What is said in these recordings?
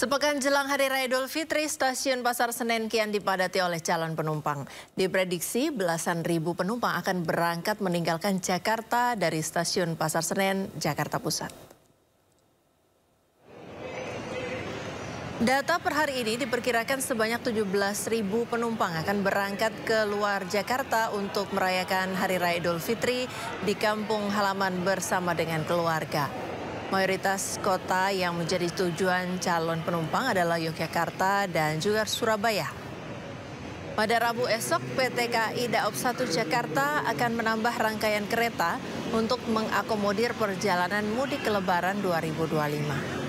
Sepekan jelang Hari Raya Idul Fitri, stasiun Pasar Senen kian dipadati oleh calon penumpang. Diprediksi belasan ribu penumpang akan berangkat meninggalkan Jakarta dari stasiun Pasar Senen, Jakarta Pusat. Data per hari ini diperkirakan sebanyak 17.000 penumpang akan berangkat ke luar Jakarta untuk merayakan Hari Raya Idul Fitri di kampung halaman bersama dengan keluarga. Mayoritas kota yang menjadi tujuan calon penumpang adalah Yogyakarta dan juga Surabaya. Pada Rabu esok, PT KAI Daob 1 Jakarta akan menambah rangkaian kereta untuk mengakomodir perjalanan mudik Lebaran 2025.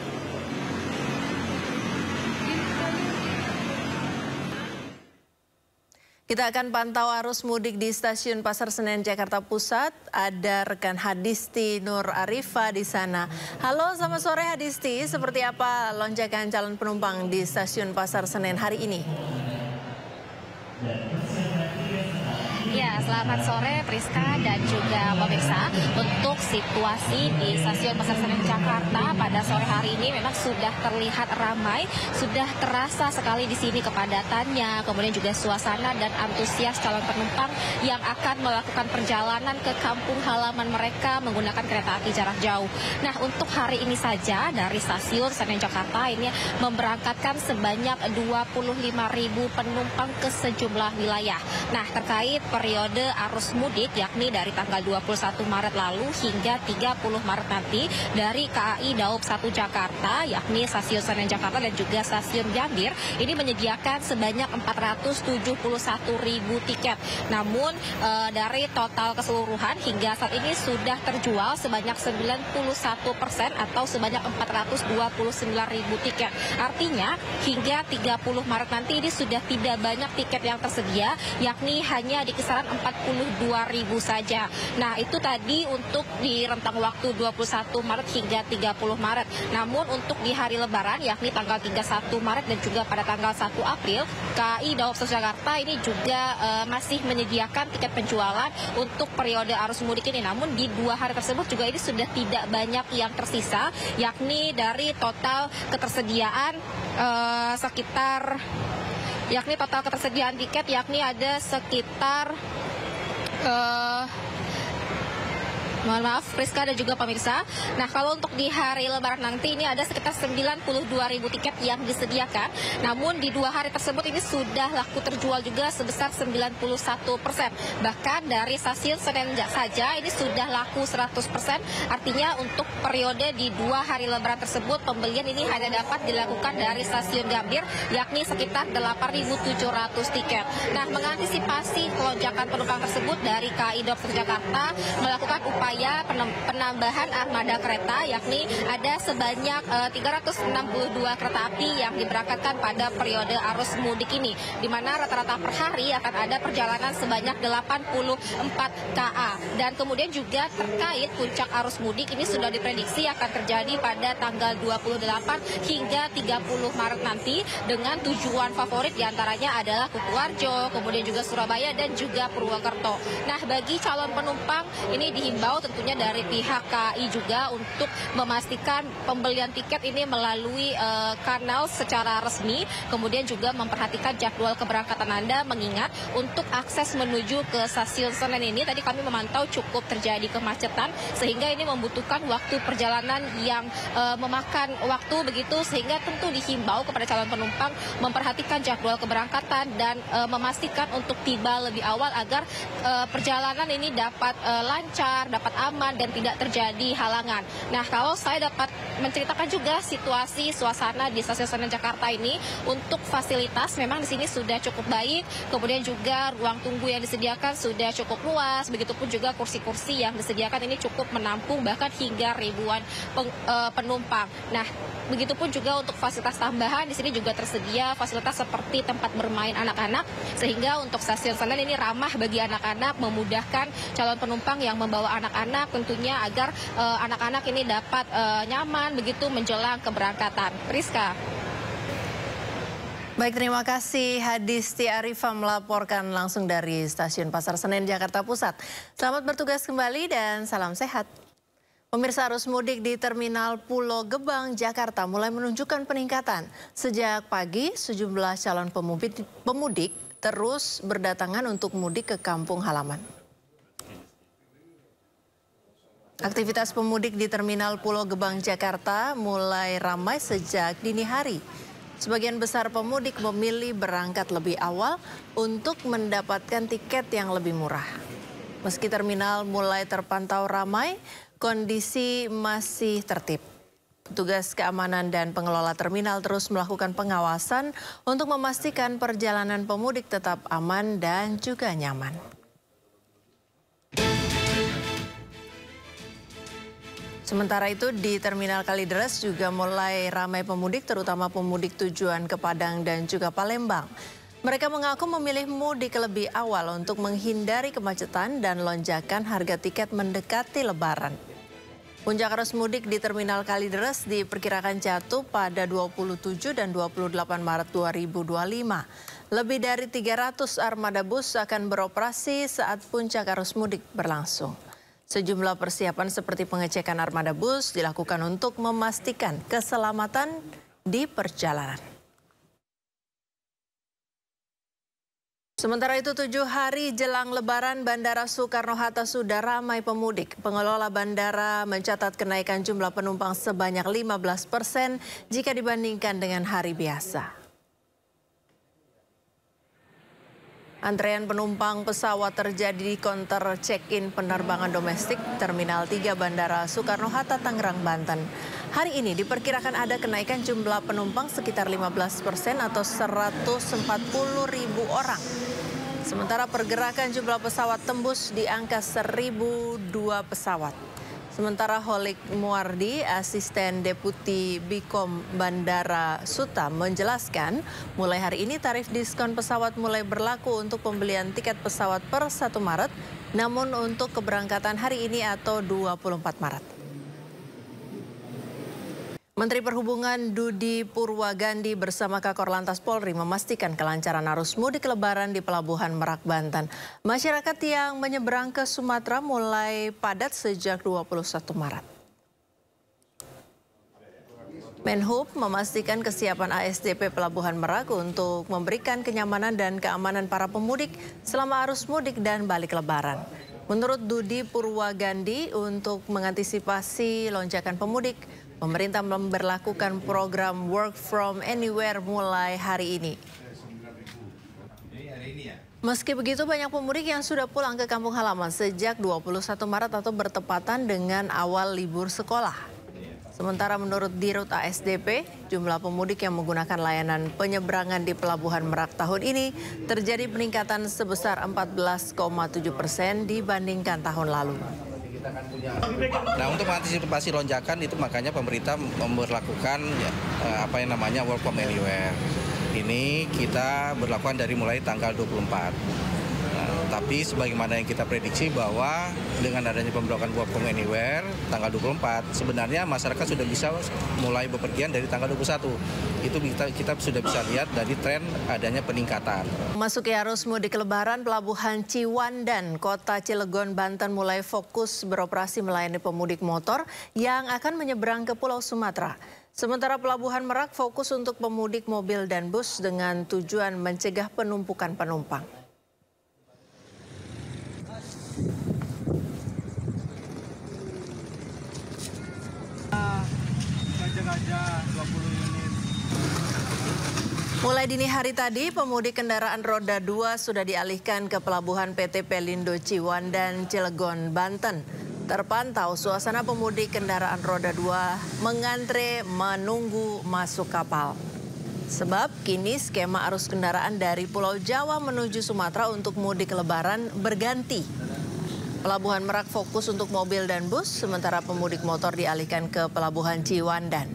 Kita akan pantau arus mudik di stasiun Pasar Senen Jakarta Pusat. Ada rekan Hadisti Nur Arifa di sana. Halo, selamat sore Hadisti. Seperti apa lonjakan calon penumpang di stasiun Pasar Senen hari ini? Ya, selamat sore Priska dan juga pemirsa. Untuk situasi di stasiun Pasar Senen Jakarta pada sore hari ini memang sudah terlihat ramai, sudah terasa sekali di sini kepadatannya, kemudian juga suasana dan antusias calon penumpang yang akan melakukan perjalanan ke kampung halaman mereka menggunakan kereta api jarak jauh. Nah, untuk hari ini saja dari stasiun Senen Jakarta ini memberangkatkan sebanyak 25.000 penumpang ke sejumlah wilayah. Nah, terkait periode arus mudik yakni dari tanggal 21 Maret lalu hingga 30 Maret nanti dari KAI Daob 1 Jakarta yakni stasiun Senen Jakarta dan juga stasiun Gambir ini menyediakan sebanyak 471.000 tiket. Namun dari total keseluruhan hingga saat ini sudah terjual sebanyak 91% atau sebanyak 429.000 tiket. Artinya hingga 30 Maret nanti ini sudah tidak banyak tiket yang tersedia yakni hanya di kisaran 42.000 saja. Nah, itu tadi untuk di rentang waktu 21 Maret hingga 30 Maret. Namun untuk di hari Lebaran yakni tanggal 31 Maret dan juga pada tanggal 1 April, KAI Daob 1 Jakarta ini juga masih menyediakan tiket penjualan untuk periode arus mudik ini. Namun di dua hari tersebut juga ini sudah tidak banyak yang tersisa, yakni dari total ketersediaan total ketersediaan tiket yakni ada sekitar mohon maaf, Priska dan juga pemirsa. Nah, kalau untuk di hari Lebaran nanti ini ada sekitar 92.000 tiket yang disediakan. Namun di dua hari tersebut ini sudah laku terjual juga sebesar 91%. Bahkan dari stasiun Senen saja ini sudah laku 100%. Artinya untuk periode di dua hari Lebaran tersebut pembelian ini hanya dapat dilakukan dari stasiun Gambir yakni sekitar 8.700 tiket. Nah, mengantisipasi lonjakan penumpang tersebut dari KAI Daob 1 Jakarta melakukan upaya penambahan armada kereta yakni ada sebanyak 362 kereta api yang diberangkatkan pada periode arus mudik ini, di mana rata-rata per hari akan ada perjalanan sebanyak 84 KA. Dan kemudian juga terkait puncak arus mudik ini sudah diprediksi akan terjadi pada tanggal 28 hingga 30 Maret nanti dengan tujuan favorit diantaranya adalah Kutuarjo, kemudian juga Surabaya dan juga Purwokerto. Nah, bagi calon penumpang ini dihimbau tentunya dari pihak KAI juga untuk memastikan pembelian tiket ini melalui kanal secara resmi, kemudian juga memperhatikan jadwal keberangkatan Anda, mengingat untuk akses menuju ke stasiun Senen ini tadi kami memantau cukup terjadi kemacetan sehingga ini membutuhkan waktu perjalanan yang memakan waktu begitu, sehingga tentu dihimbau kepada calon penumpang memperhatikan jadwal keberangkatan dan memastikan untuk tiba lebih awal agar perjalanan ini dapat lancar, dapat aman dan tidak terjadi halangan. Nah, kalau saya dapat menceritakan juga situasi suasana di stasiun Senen Jakarta ini untuk fasilitas memang di sini sudah cukup baik, kemudian juga ruang tunggu yang disediakan sudah cukup luas, begitupun juga kursi-kursi yang disediakan ini cukup menampung bahkan hingga ribuan penumpang. Nah, begitupun juga untuk fasilitas tambahan di sini juga tersedia fasilitas seperti tempat bermain anak-anak, sehingga untuk stasiun Senen ini ramah bagi anak-anak, memudahkan calon penumpang yang membawa anak-anak tentunya agar anak-anak ini dapat nyaman begitu menjelang keberangkatan. Priska. Baik, terima kasih Hadisti Arifa melaporkan langsung dari stasiun Pasar Senen Jakarta Pusat. Selamat bertugas kembali dan salam sehat. Pemirsa, arus mudik di Terminal Pulau Gebang, Jakarta mulai menunjukkan peningkatan. Sejak pagi, sejumlah calon pemudik terus berdatangan untuk mudik ke kampung halaman. Aktivitas pemudik di Terminal Pulau Gebang, Jakarta mulai ramai sejak dini hari. Sebagian besar pemudik memilih berangkat lebih awal untuk mendapatkan tiket yang lebih murah. Meski terminal mulai terpantau ramai, kondisi masih tertib. Petugas keamanan dan pengelola terminal terus melakukan pengawasan untuk memastikan perjalanan pemudik tetap aman dan juga nyaman. Sementara itu di Terminal Kalideres juga mulai ramai pemudik, terutama pemudik tujuan ke Padang dan juga Palembang. Mereka mengaku memilih mudik lebih awal untuk menghindari kemacetan dan lonjakan harga tiket mendekati Lebaran. Puncak arus mudik di Terminal Kalideres diperkirakan jatuh pada 27 dan 28 Maret 2025. Lebih dari 300 armada bus akan beroperasi saat puncak arus mudik berlangsung. Sejumlah persiapan seperti pengecekan armada bus dilakukan untuk memastikan keselamatan di perjalanan. Sementara itu 7 hari jelang Lebaran, Bandara Soekarno-Hatta sudah ramai pemudik. Pengelola bandara mencatat kenaikan jumlah penumpang sebanyak 15% jika dibandingkan dengan hari biasa. Antrean penumpang pesawat terjadi di counter check-in penerbangan domestik Terminal 3 Bandara Soekarno-Hatta, Tangerang, Banten. Hari ini diperkirakan ada kenaikan jumlah penumpang sekitar 15% atau 140.000 orang. Sementara pergerakan jumlah pesawat tembus di angka 1.002 pesawat. Sementara Holik Muardi, asisten deputi Bikom Bandara Suta, menjelaskan mulai hari ini tarif diskon pesawat mulai berlaku untuk pembelian tiket pesawat per 1 Maret, namun untuk keberangkatan hari ini atau 24 Maret. Menteri Perhubungan Dudi Purwagandi bersama Kakor Lantas Polri memastikan kelancaran arus mudik Lebaran di Pelabuhan Merak, Banten. Masyarakat yang menyeberang ke Sumatera mulai padat sejak 21 Maret. Menhub memastikan kesiapan ASDP Pelabuhan Merak untuk memberikan kenyamanan dan keamanan para pemudik selama arus mudik dan balik Lebaran. Menurut Dudi Purwagandi, untuk mengantisipasi lonjakan pemudik, pemerintah memberlakukan program Work from Anywhere mulai hari ini. Meski begitu, banyak pemudik yang sudah pulang ke kampung halaman sejak 21 Maret atau bertepatan dengan awal libur sekolah. Sementara menurut Dirut ASDP, jumlah pemudik yang menggunakan layanan penyeberangan di Pelabuhan Merak tahun ini terjadi peningkatan sebesar 14,7% dibandingkan tahun lalu. Nah, untuk mengantisipasi lonjakan itu makanya pemerintah memberlakukan work from anywhere. Ini kita berlakukan dari mulai tanggal 24. Tapi sebagaimana yang kita prediksi bahwa dengan adanya pemberlakuan work from anywhere tanggal 24, sebenarnya masyarakat sudah bisa mulai bepergian dari tanggal 21. Itu kita sudah bisa lihat dari tren adanya peningkatan. Memasuki arus mudik Lebaran, Pelabuhan Ciwandan, Kota Cilegon, Banten mulai fokus beroperasi melayani pemudik motor yang akan menyeberang ke Pulau Sumatera. Sementara Pelabuhan Merak fokus untuk pemudik mobil dan bus dengan tujuan mencegah penumpukan penumpang. Mulai dini hari tadi, pemudik kendaraan roda 2 sudah dialihkan ke Pelabuhan PT Pelindo Ciwandan, Cilegon, Banten. Terpantau suasana pemudik kendaraan roda 2 mengantre menunggu masuk kapal. Sebab kini skema arus kendaraan dari Pulau Jawa menuju Sumatera untuk mudik Lebaran berganti. Pelabuhan Merak fokus untuk mobil dan bus, sementara pemudik motor dialihkan ke Pelabuhan Ciwandan.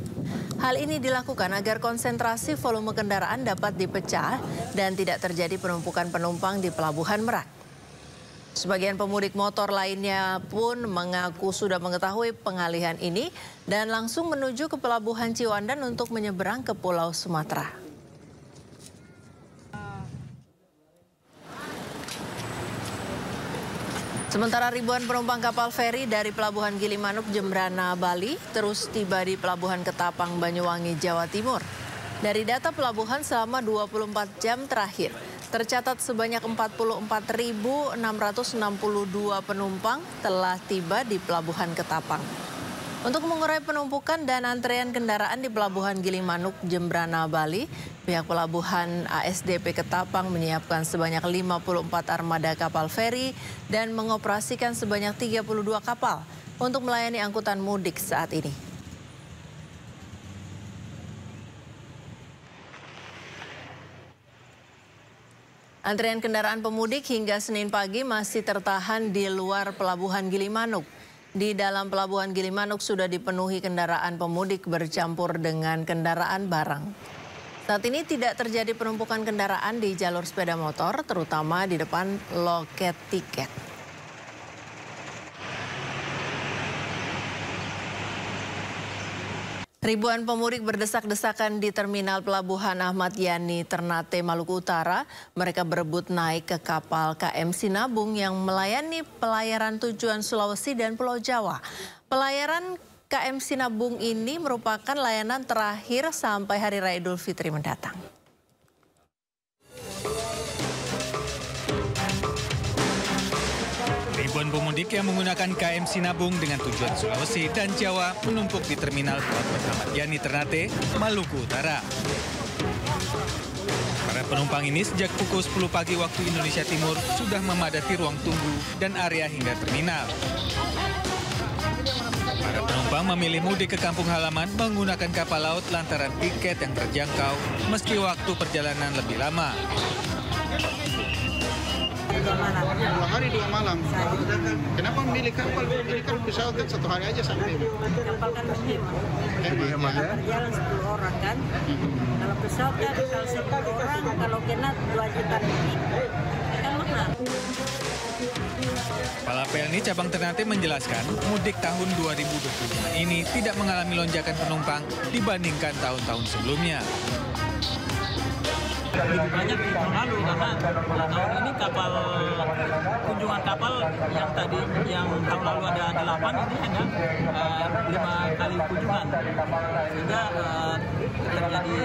Hal ini dilakukan agar konsentrasi volume kendaraan dapat dipecah dan tidak terjadi penumpukan penumpang di Pelabuhan Merak. Sebagian pemudik motor lainnya pun mengaku sudah mengetahui pengalihan ini dan langsung menuju ke Pelabuhan Ciwandan untuk menyeberang ke Pulau Sumatera. Sementara ribuan penumpang kapal feri dari Pelabuhan Gilimanuk, Jembrana, Bali terus tiba di Pelabuhan Ketapang, Banyuwangi, Jawa Timur. Dari data pelabuhan selama 24 jam terakhir, tercatat sebanyak 44.662 penumpang telah tiba di Pelabuhan Ketapang. Untuk mengurai penumpukan dan antrean kendaraan di Pelabuhan Gilimanuk, Jembrana, Bali, pihak Pelabuhan ASDP Ketapang menyiapkan sebanyak 54 armada kapal feri dan mengoperasikan sebanyak 32 kapal untuk melayani angkutan mudik saat ini. Antrean kendaraan pemudik hingga Senin pagi masih tertahan di luar Pelabuhan Gilimanuk. Di dalam Pelabuhan Gilimanuk sudah dipenuhi kendaraan pemudik bercampur dengan kendaraan barang. Saat ini tidak terjadi penumpukan kendaraan di jalur sepeda motor, terutama di depan loket tiket. Ribuan pemudik berdesak-desakan di Terminal Pelabuhan Ahmad Yani, Ternate, Maluku Utara. Mereka berebut naik ke kapal KM Sinabung yang melayani pelayaran tujuan Sulawesi dan Pulau Jawa. Pelayaran KM Sinabung ini merupakan layanan terakhir sampai Hari Raya Idul Fitri mendatang. Ribuan pemudik yang menggunakan KM Sinabung dengan tujuan Sulawesi dan Jawa menumpuk di Terminal Pelabuhan Ahmad Yani Ternate, Maluku Utara. Para penumpang ini sejak pukul 10 pagi waktu Indonesia Timur sudah memadati ruang tunggu dan area hingga terminal. Para penumpang memilih mudik ke kampung halaman menggunakan kapal laut lantaran tiket yang terjangkau meski waktu perjalanan lebih lama. 2 hari 2 malam. Kenapa memilih kapal? Ini kan pesawat kan 1 hari aja sampai. Kapal kan menghemat. Jalan 10 orang kan. Kalau pesawat kan kalau 10 orang, kalau kena 2 juta lebih. Kan mahal. Kepala PLNI Cabang Ternate menjelaskan mudik tahun 2025 ini tidak mengalami lonjakan penumpang dibandingkan tahun-tahun sebelumnya. Lebih banyak di tahun lalu karena tahun ini kunjungan kapal yang tahun lalu ada 8 ini hanya 5 kali kunjungan sehingga terjadi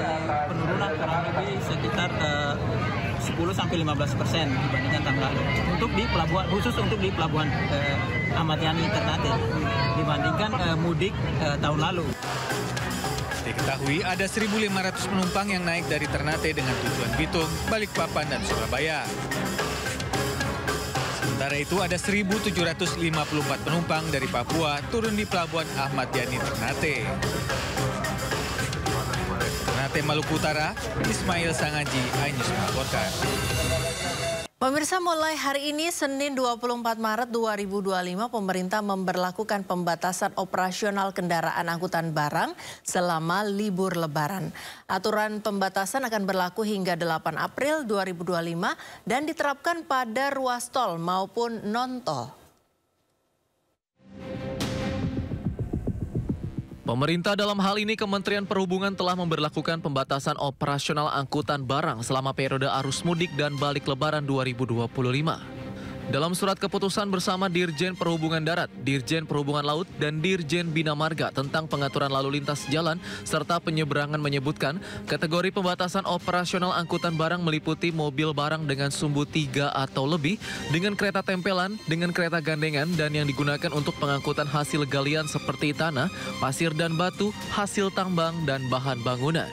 penurunan kurang lebih sekitar 10-15% dibandingkan tahun lalu khusus untuk di Pelabuhan Ahmad Yani Ternate dibandingkan mudik tahun lalu. Diketahui ada 1.500 penumpang yang naik dari Ternate dengan tujuan Bitung, Balikpapan, dan Surabaya. Sementara itu ada 1.754 penumpang dari Papua turun di Pelabuhan Ahmad Yani Ternate. Ternate, Maluku Utara, Ismail Sangaji, iNews melaporkan. Pemirsa, mulai hari ini Senin 24 Maret 2025 pemerintah memberlakukan pembatasan operasional kendaraan angkutan barang selama libur Lebaran. Aturan pembatasan akan berlaku hingga 8 April 2025 dan diterapkan pada ruas tol maupun non-tol. Pemerintah dalam hal ini Kementerian Perhubungan telah memberlakukan pembatasan operasional angkutan barang selama periode arus mudik dan balik Lebaran 2025. Dalam surat keputusan bersama Dirjen Perhubungan Darat, Dirjen Perhubungan Laut, dan Dirjen Bina Marga tentang pengaturan lalu lintas jalan serta penyeberangan menyebutkan kategori pembatasan operasional angkutan barang meliputi mobil barang dengan sumbu 3 atau lebih, dengan kereta tempelan, dengan kereta gandengan, dan yang digunakan untuk pengangkutan hasil galian seperti tanah, pasir dan batu, hasil tambang, dan bahan bangunan.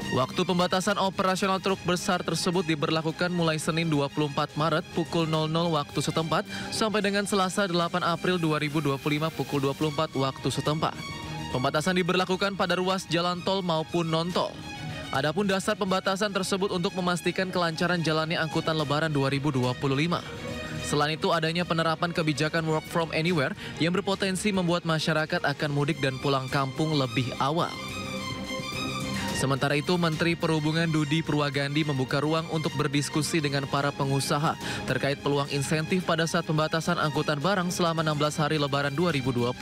Waktu pembatasan operasional truk besar tersebut diberlakukan mulai Senin 24 Maret pukul 00 waktu setempat sampai dengan Selasa 8 April 2025 pukul 24 waktu setempat. Pembatasan diberlakukan pada ruas jalan tol maupun non-tol. Adapun dasar pembatasan tersebut untuk memastikan kelancaran jalannya angkutan Lebaran 2025. Selain itu, adanya penerapan kebijakan work from anywhere yang berpotensi membuat masyarakat akan mudik dan pulang kampung lebih awal. Sementara itu, Menteri Perhubungan Dudi Purwagandi membuka ruang untuk berdiskusi dengan para pengusaha terkait peluang insentif pada saat pembatasan angkutan barang selama 16 hari Lebaran 2025.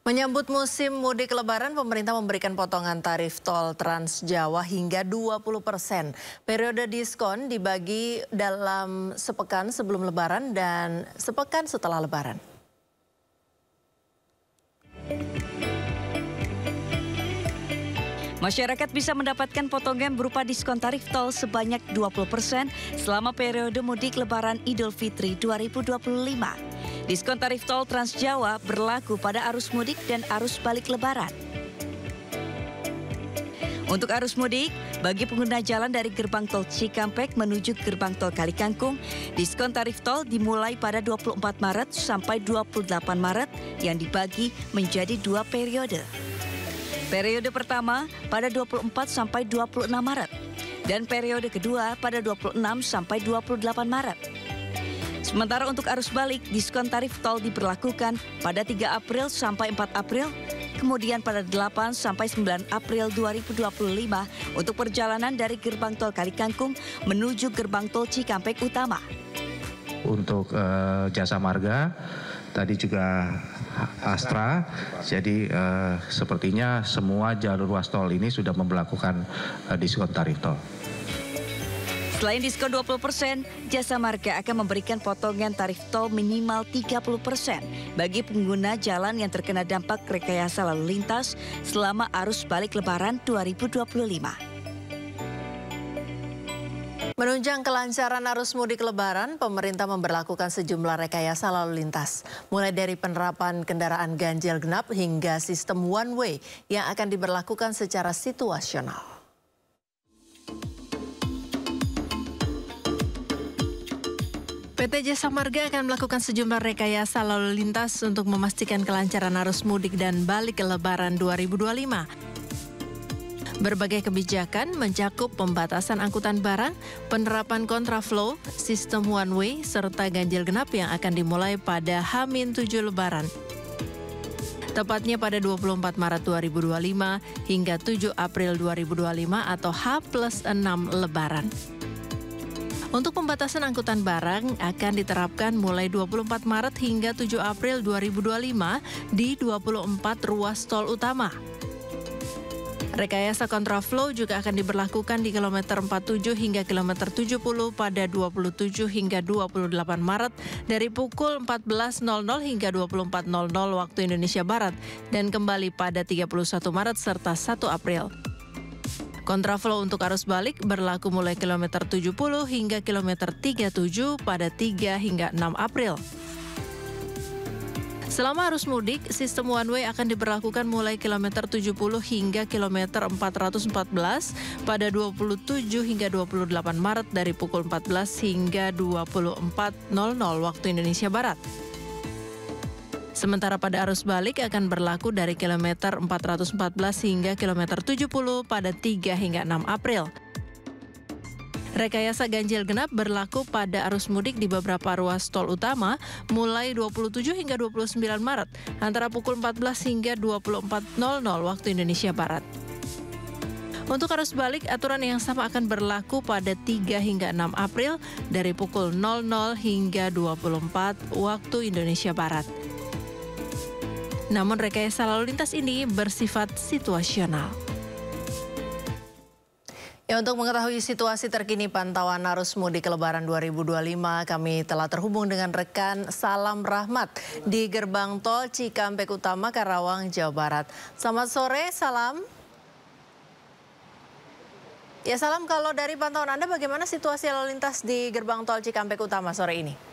Menyambut musim mudik lebaran, pemerintah memberikan potongan tarif tol Trans Jawa hingga 20%. Periode diskon dibagi dalam sepekan sebelum lebaran dan sepekan setelah lebaran. Masyarakat bisa mendapatkan potongan berupa diskon tarif tol sebanyak 20% selama periode mudik lebaran Idul Fitri 2025. Diskon tarif tol Trans Jawa berlaku pada arus mudik dan arus balik lebaran. Untuk arus mudik, bagi pengguna jalan dari gerbang tol Cikampek menuju gerbang tol Kalikangkung, diskon tarif tol dimulai pada 24 Maret sampai 28 Maret yang dibagi menjadi 2 periode. Periode pertama pada 24 sampai 26 Maret dan periode kedua pada 26 sampai 28 Maret. Sementara untuk arus balik, diskon tarif tol diberlakukan pada 3 April sampai 4 April, kemudian pada 8 sampai 9 April 2025 untuk perjalanan dari gerbang tol Kalikangkung menuju gerbang tol Cikampek Utama. Untuk jasa marga, tadi juga Astra, jadi sepertinya semua jalur ruas tol ini sudah memberlakukan diskon tarif tol. Selain diskon 20%, jasa marga akan memberikan potongan tarif tol minimal 30% bagi pengguna jalan yang terkena dampak rekayasa lalu lintas selama arus balik lebaran 2025. Menunjang kelancaran arus mudik lebaran, pemerintah memberlakukan sejumlah rekayasa lalu lintas. Mulai dari penerapan kendaraan ganjil genap hingga sistem one way yang akan diberlakukan secara situasional. PT Jasa Marga akan melakukan sejumlah rekayasa lalu lintas untuk memastikan kelancaran arus mudik dan balik lebaran 2025. Berbagai kebijakan mencakup pembatasan angkutan barang, penerapan kontraflow, sistem one way, serta ganjil genap yang akan dimulai pada H-7 Lebaran. Tepatnya pada 24 Maret 2025 hingga 7 April 2025 atau H+6 Lebaran. Untuk pembatasan angkutan barang akan diterapkan mulai 24 Maret hingga 7 April 2025 di 24 ruas tol utama. Rekayasa kontraflow juga akan diberlakukan di kilometer 47 hingga kilometer 70 pada 27 hingga 28 Maret dari pukul 14.00 hingga 24.00 waktu Indonesia Barat dan kembali pada 31 Maret serta 1 April. Kontraflow untuk arus balik berlaku mulai kilometer 70 hingga kilometer 37 pada 3 hingga 6 April. Selama arus mudik, sistem one way akan diberlakukan mulai kilometer 70 hingga kilometer 414 pada 27 hingga 28 Maret dari pukul 14 hingga 24.00 waktu Indonesia Barat. Sementara pada arus balik akan berlaku dari kilometer 414 hingga kilometer 70 pada 3 hingga 6 April. Rekayasa ganjil genap berlaku pada arus mudik di beberapa ruas tol utama mulai 27 hingga 29 Maret antara pukul 14 hingga 24.00 waktu Indonesia Barat. Untuk arus balik, aturan yang sama akan berlaku pada 3 hingga 6 April dari pukul 00 hingga 24 waktu Indonesia Barat. Namun rekayasa lalu lintas ini bersifat situasional. Ya, untuk mengetahui situasi terkini pantauan arus mudik Lebaran 2025, kami telah terhubung dengan rekan Salam Rahmat di Gerbang Tol Cikampek Utama, Karawang, Jawa Barat. Selamat sore, Salam. Ya, Salam, kalau dari pantauan Anda bagaimana situasi lalu lintas di Gerbang Tol Cikampek Utama sore ini?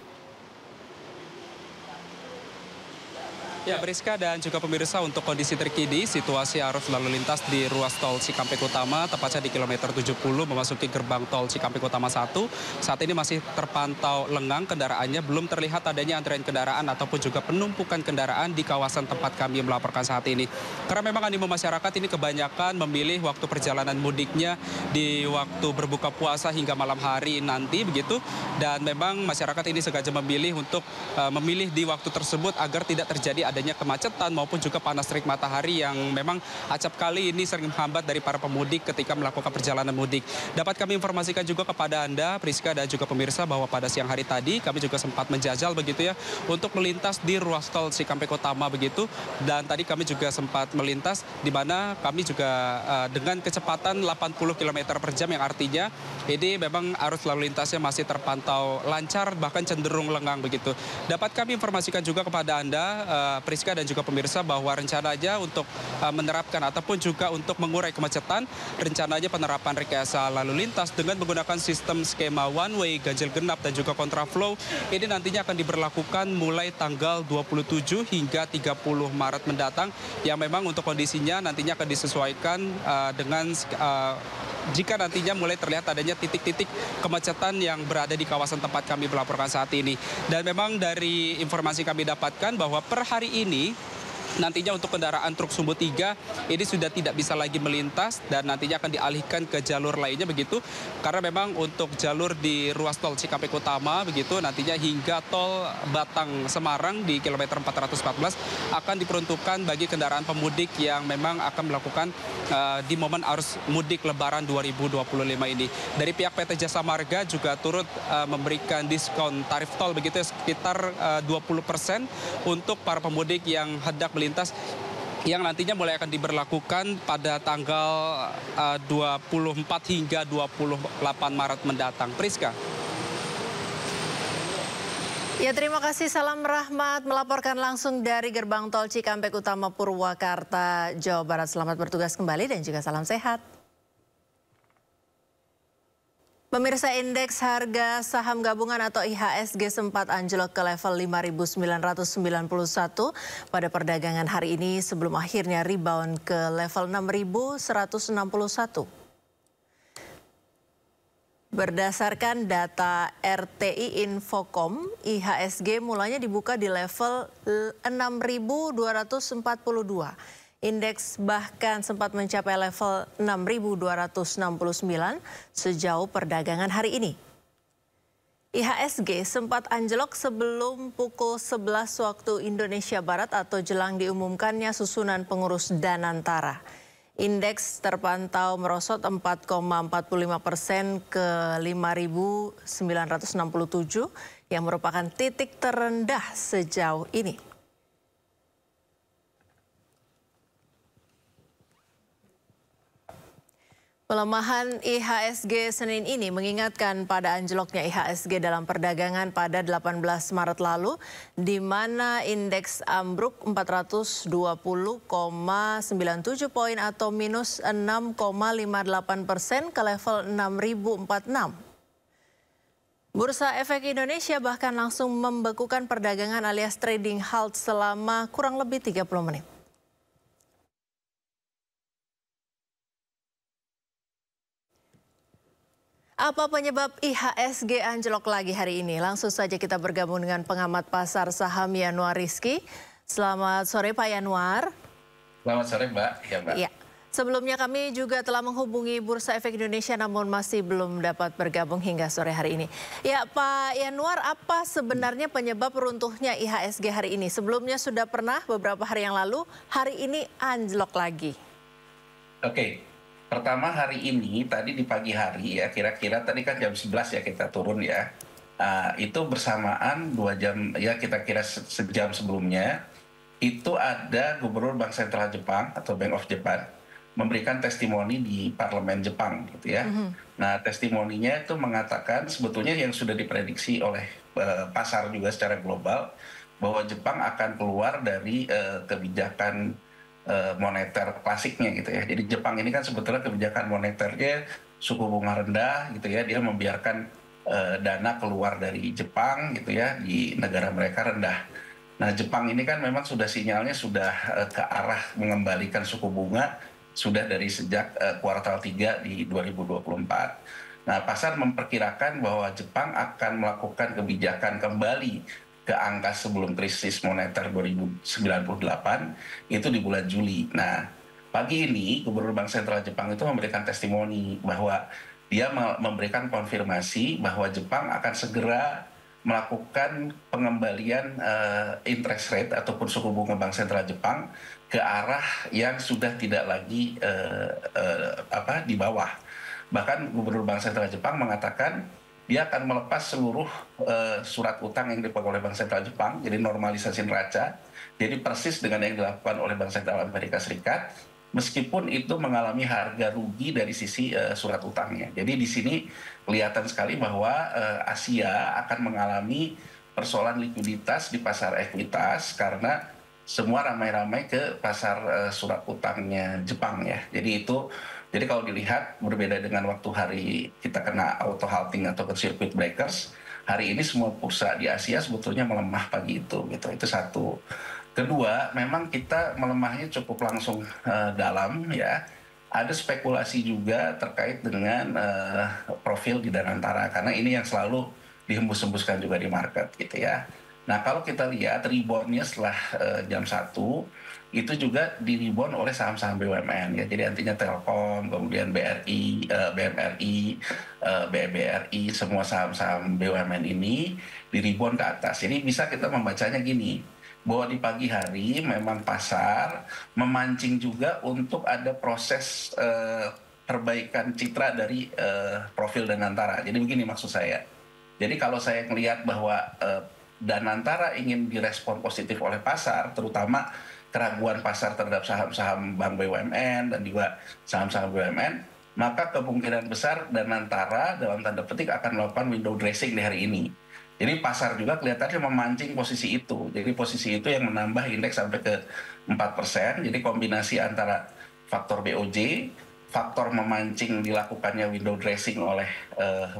Ya, Priska dan juga pemirsa, untuk kondisi terkini situasi arus lalu lintas di ruas tol Cikampek Utama tepatnya di kilometer 70 memasuki gerbang tol Cikampek Utama 1 saat ini masih terpantau lengang kendaraannya, belum terlihat adanya antrian kendaraan ataupun juga penumpukan kendaraan di kawasan tempat kami melaporkan saat ini. Karena memang animo masyarakat ini kebanyakan memilih waktu perjalanan mudiknya di waktu berbuka puasa hingga malam hari nanti begitu, dan memang masyarakat ini sengaja memilih untuk memilih di waktu tersebut agar tidak terjadi adanya kemacetan maupun juga panas terik matahari yang memang acap kali ini sering menghambat dari para pemudik ketika melakukan perjalanan mudik. Dapat kami informasikan juga kepada Anda, Priska dan juga pemirsa, bahwa pada siang hari tadi kami juga sempat menjajal begitu ya untuk melintas di ruas tol Cikampek Utama begitu, dan tadi kami juga sempat melintas di mana kami juga dengan kecepatan 80 km per jam yang artinya ini memang arus lalu lintasnya masih terpantau lancar bahkan cenderung lengang begitu. Dapat kami informasikan juga kepada Anda, Priska dan juga pemirsa, bahwa rencananya untuk menerapkan ataupun juga untuk mengurai kemacetan, rencananya penerapan rekayasa lalu lintas dengan menggunakan sistem skema one way, ganjil genap dan juga kontraflow ini nantinya akan diberlakukan mulai tanggal 27 hingga 30 Maret mendatang, yang memang untuk kondisinya nantinya akan disesuaikan dengan jika nantinya mulai terlihat adanya titik-titik kemacetan yang berada di kawasan tempat kami melaporkan saat ini. Dan memang dari informasi kami dapatkan bahwa per hari ini nantinya untuk kendaraan truk sumbu 3 ini sudah tidak bisa lagi melintas dan nantinya akan dialihkan ke jalur lainnya begitu, karena memang untuk jalur di ruas tol Cikampek Utama begitu nantinya hingga tol Batang Semarang di kilometer 414 akan diperuntukkan bagi kendaraan pemudik yang memang akan melakukan di momen arus mudik Lebaran 2025 ini. Dari pihak PT Jasa Marga juga turut memberikan diskon tarif tol begitu sekitar 20% untuk para pemudik yang hendak melintas yang nantinya mulai akan diberlakukan pada tanggal 24 hingga 28 Maret mendatang. Priska. Ya, terima kasih. Salam Rahmat melaporkan langsung dari Gerbang Tol Cikampek Utama Purwakarta, Jawa Barat. Selamat bertugas kembali dan juga salam sehat. Pemirsa, indeks harga saham gabungan atau IHSG sempat anjlok ke level 5.991 pada perdagangan hari ini sebelum akhirnya rebound ke level 6.161. Berdasarkan data RTI Infocom, IHSG mulanya dibuka di level 6.242. Indeks bahkan sempat mencapai level 6.269 sejauh perdagangan hari ini. IHSG sempat anjlok sebelum pukul 11 waktu Indonesia Barat atau jelang diumumkannya susunan pengurus Danantara. Indeks terpantau merosot 4,45% ke 5.967 yang merupakan titik terendah sejauh ini. Pelemahan IHSG Senin ini mengingatkan pada anjloknya IHSG dalam perdagangan pada 18 Maret lalu, di mana indeks ambruk 420,97 poin atau minus 6,58% ke level 6.046. Bursa Efek Indonesia bahkan langsung membekukan perdagangan alias trading halt selama kurang lebih 30 menit. Apa penyebab IHSG anjlok lagi hari ini? Langsung saja kita bergabung dengan pengamat pasar saham Yanuar Rizky. Selamat sore Pak Yanuar. Selamat sore Mbak. Ya, Mbak. Ya. Sebelumnya kami juga telah menghubungi Bursa Efek Indonesia namun masih belum dapat bergabung hingga sore hari ini. Ya Pak Yanuar, apa sebenarnya penyebab runtuhnya IHSG hari ini? Sebelumnya sudah pernah beberapa hari yang lalu, hari ini anjlok lagi. Oke. Pertama hari ini, tadi di pagi hari ya, kira-kira tadi kan jam 11 ya kita turun ya. Itu bersamaan 2 jam, ya kita kira sejam sebelumnya, itu ada Gubernur Bank Sentral Jepang atau Bank of Japan memberikan testimoni di Parlemen Jepang gitu ya. Nah testimoninya itu mengatakan sebetulnya yang sudah diprediksi oleh pasar juga secara global, bahwa Jepang akan keluar dari kebijakan moneter klasiknya gitu ya. Jadi Jepang ini kan sebetulnya kebijakan moneternya suku bunga rendah gitu ya. Dia membiarkan dana keluar dari Jepang gitu ya di negara mereka rendah. Nah Jepang ini kan memang sudah sinyalnya sudah ke arah mengembalikan suku bunga sudah dari sejak kuartal 3 di 2024. Nah pasar memperkirakan bahwa Jepang akan melakukan kebijakan kembali ke angka sebelum krisis moneter 2098 itu di bulan Juli. Nah, pagi ini Gubernur Bank Sentral Jepang itu memberikan testimoni bahwa dia memberikan konfirmasi bahwa Jepang akan segera melakukan pengembalian interest rate ataupun suku bunga Bank Sentral Jepang ke arah yang sudah tidak lagi di bawah. Bahkan Gubernur Bank Sentral Jepang mengatakan dia akan melepas seluruh surat utang yang dipegang oleh Bank Sentral Jepang, jadi normalisasi neraca, jadi persis dengan yang dilakukan oleh Bank Sentral Amerika Serikat, meskipun itu mengalami harga rugi dari sisi surat utangnya. Jadi di sini kelihatan sekali bahwa Asia akan mengalami persoalan likuiditas di pasar ekuitas karena semua ramai-ramai ke pasar surat utangnya Jepang ya. Jadi kalau dilihat berbeda dengan waktu hari kita kena auto halting atau ke circuit breakers, hari ini semua bursa di Asia sebetulnya melemah pagi itu gitu. Itu satu. Kedua, memang kita melemahnya cukup langsung dalam ya. Ada spekulasi juga terkait dengan profil di Danantara karena ini yang selalu dihembus-hembuskan juga di market gitu ya. Nah kalau kita lihat reboundnya setelah jam 1 itu juga di rebound oleh saham-saham BUMN ya. Jadi artinya Telkom, kemudian BRI, BMRI, BBRI, semua saham-saham BUMN ini di rebound ke atas. Jadi bisa kita membacanya gini, bahwa di pagi hari memang pasar memancing juga untuk ada proses perbaikan citra dari profil Danantara. Jadi begini maksud saya. Jadi kalau saya melihat bahwa Danantara ingin direspon positif oleh pasar, terutama keraguan pasar terhadap saham-saham bank BUMN dan juga saham-saham BUMN, maka kemungkinan besar Danantara dalam tanda petik akan melakukan window dressing di hari ini. Jadi pasar juga kelihatannya memancing posisi itu. Jadi posisi itu yang menambah indeks sampai ke 4%. Jadi kombinasi antara faktor BOJ, faktor memancing dilakukannya window dressing oleh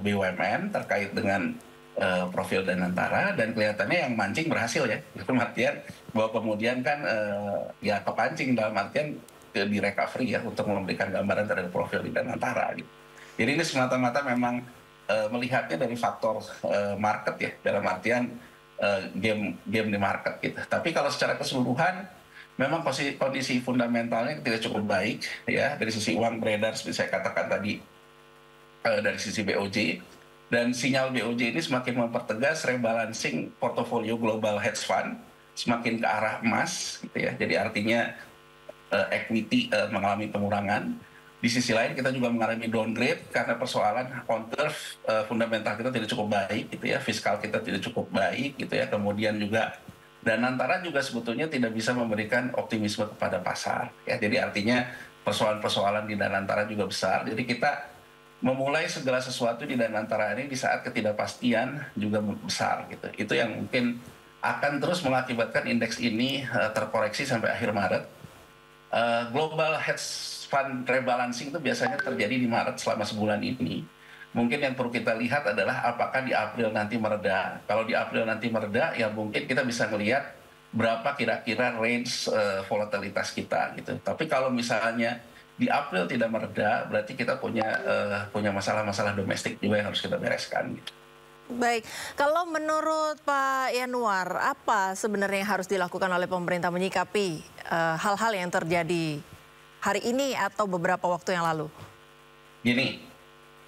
BUMN terkait dengan profil Danantara, dan kelihatannya yang mancing berhasil ya. Dalam artian bahwa kemudian kan ya kepancing dalam artian di recovery ya untuk memberikan gambaran terhadap profil di Danantara gitu. Jadi ini semata-mata memang melihatnya dari faktor market ya, dalam artian game di market gitu. Tapi kalau secara keseluruhan memang kondisi fundamentalnya tidak cukup baik ya, dari sisi uang beredar seperti saya katakan tadi, dari sisi BOJ, dan sinyal BOJ ini semakin mempertegas rebalancing portofolio global hedge fund semakin ke arah emas gitu ya. Jadi artinya equity mengalami pengurangan. Di sisi lain kita juga mengalami downgrade karena persoalan on curve fundamental kita tidak cukup baik gitu ya, fiskal kita tidak cukup baik gitu ya. Kemudian juga Danantara juga sebetulnya tidak bisa memberikan optimisme kepada pasar ya. Jadi artinya persoalan-persoalan di Danantara juga besar. Jadi kita memulai segala sesuatu di Danantara ini di saat ketidakpastian juga besar gitu. Itu yang mungkin akan terus mengakibatkan indeks ini terkoreksi sampai akhir Maret. Global hedge fund rebalancing itu biasanya terjadi di Maret selama sebulan ini. Mungkin yang perlu kita lihat adalah apakah di April nanti mereda. Kalau di April nanti mereda, ya mungkin kita bisa melihat berapa kira-kira range volatilitas kita gitu. Tapi kalau misalnya di April tidak mereda, berarti kita punya masalah-masalah domestik juga yang harus kita bereskan gitu. Baik, kalau menurut Pak Yanuar, apa sebenarnya yang harus dilakukan oleh pemerintah menyikapi hal-hal yang terjadi hari ini atau beberapa waktu yang lalu? Gini,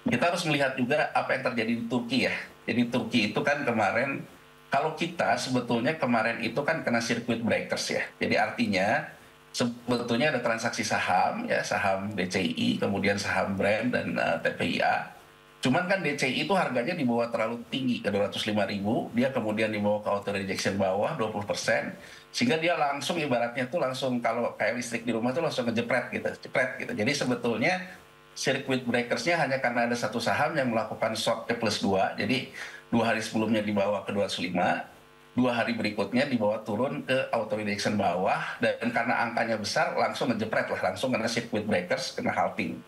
kita harus melihat juga apa yang terjadi di Turki ya. Jadi Turki itu kan kemarin, kalau kita sebetulnya kemarin itu kan kena circuit breakers ya. Jadi artinya sebetulnya ada transaksi saham ya, saham DCI, kemudian saham Brand dan TPIA. Cuman kan DCI itu harganya di bawah terlalu tinggi ke 205.000, dia kemudian dibawa ke auto rejection bawah 20%, sehingga dia langsung ibaratnya tuh langsung kalau kayak listrik di rumah tuh langsung ngejepret gitu, gitu. Jadi sebetulnya circuit breakersnya hanya karena ada satu saham yang melakukan short ke +2, jadi 2 hari sebelumnya dibawa ke 205, 2 hari berikutnya dibawa turun ke auto rejection bawah, dan karena angkanya besar langsung ngejepret lah, langsung kena circuit breakers, kena halting.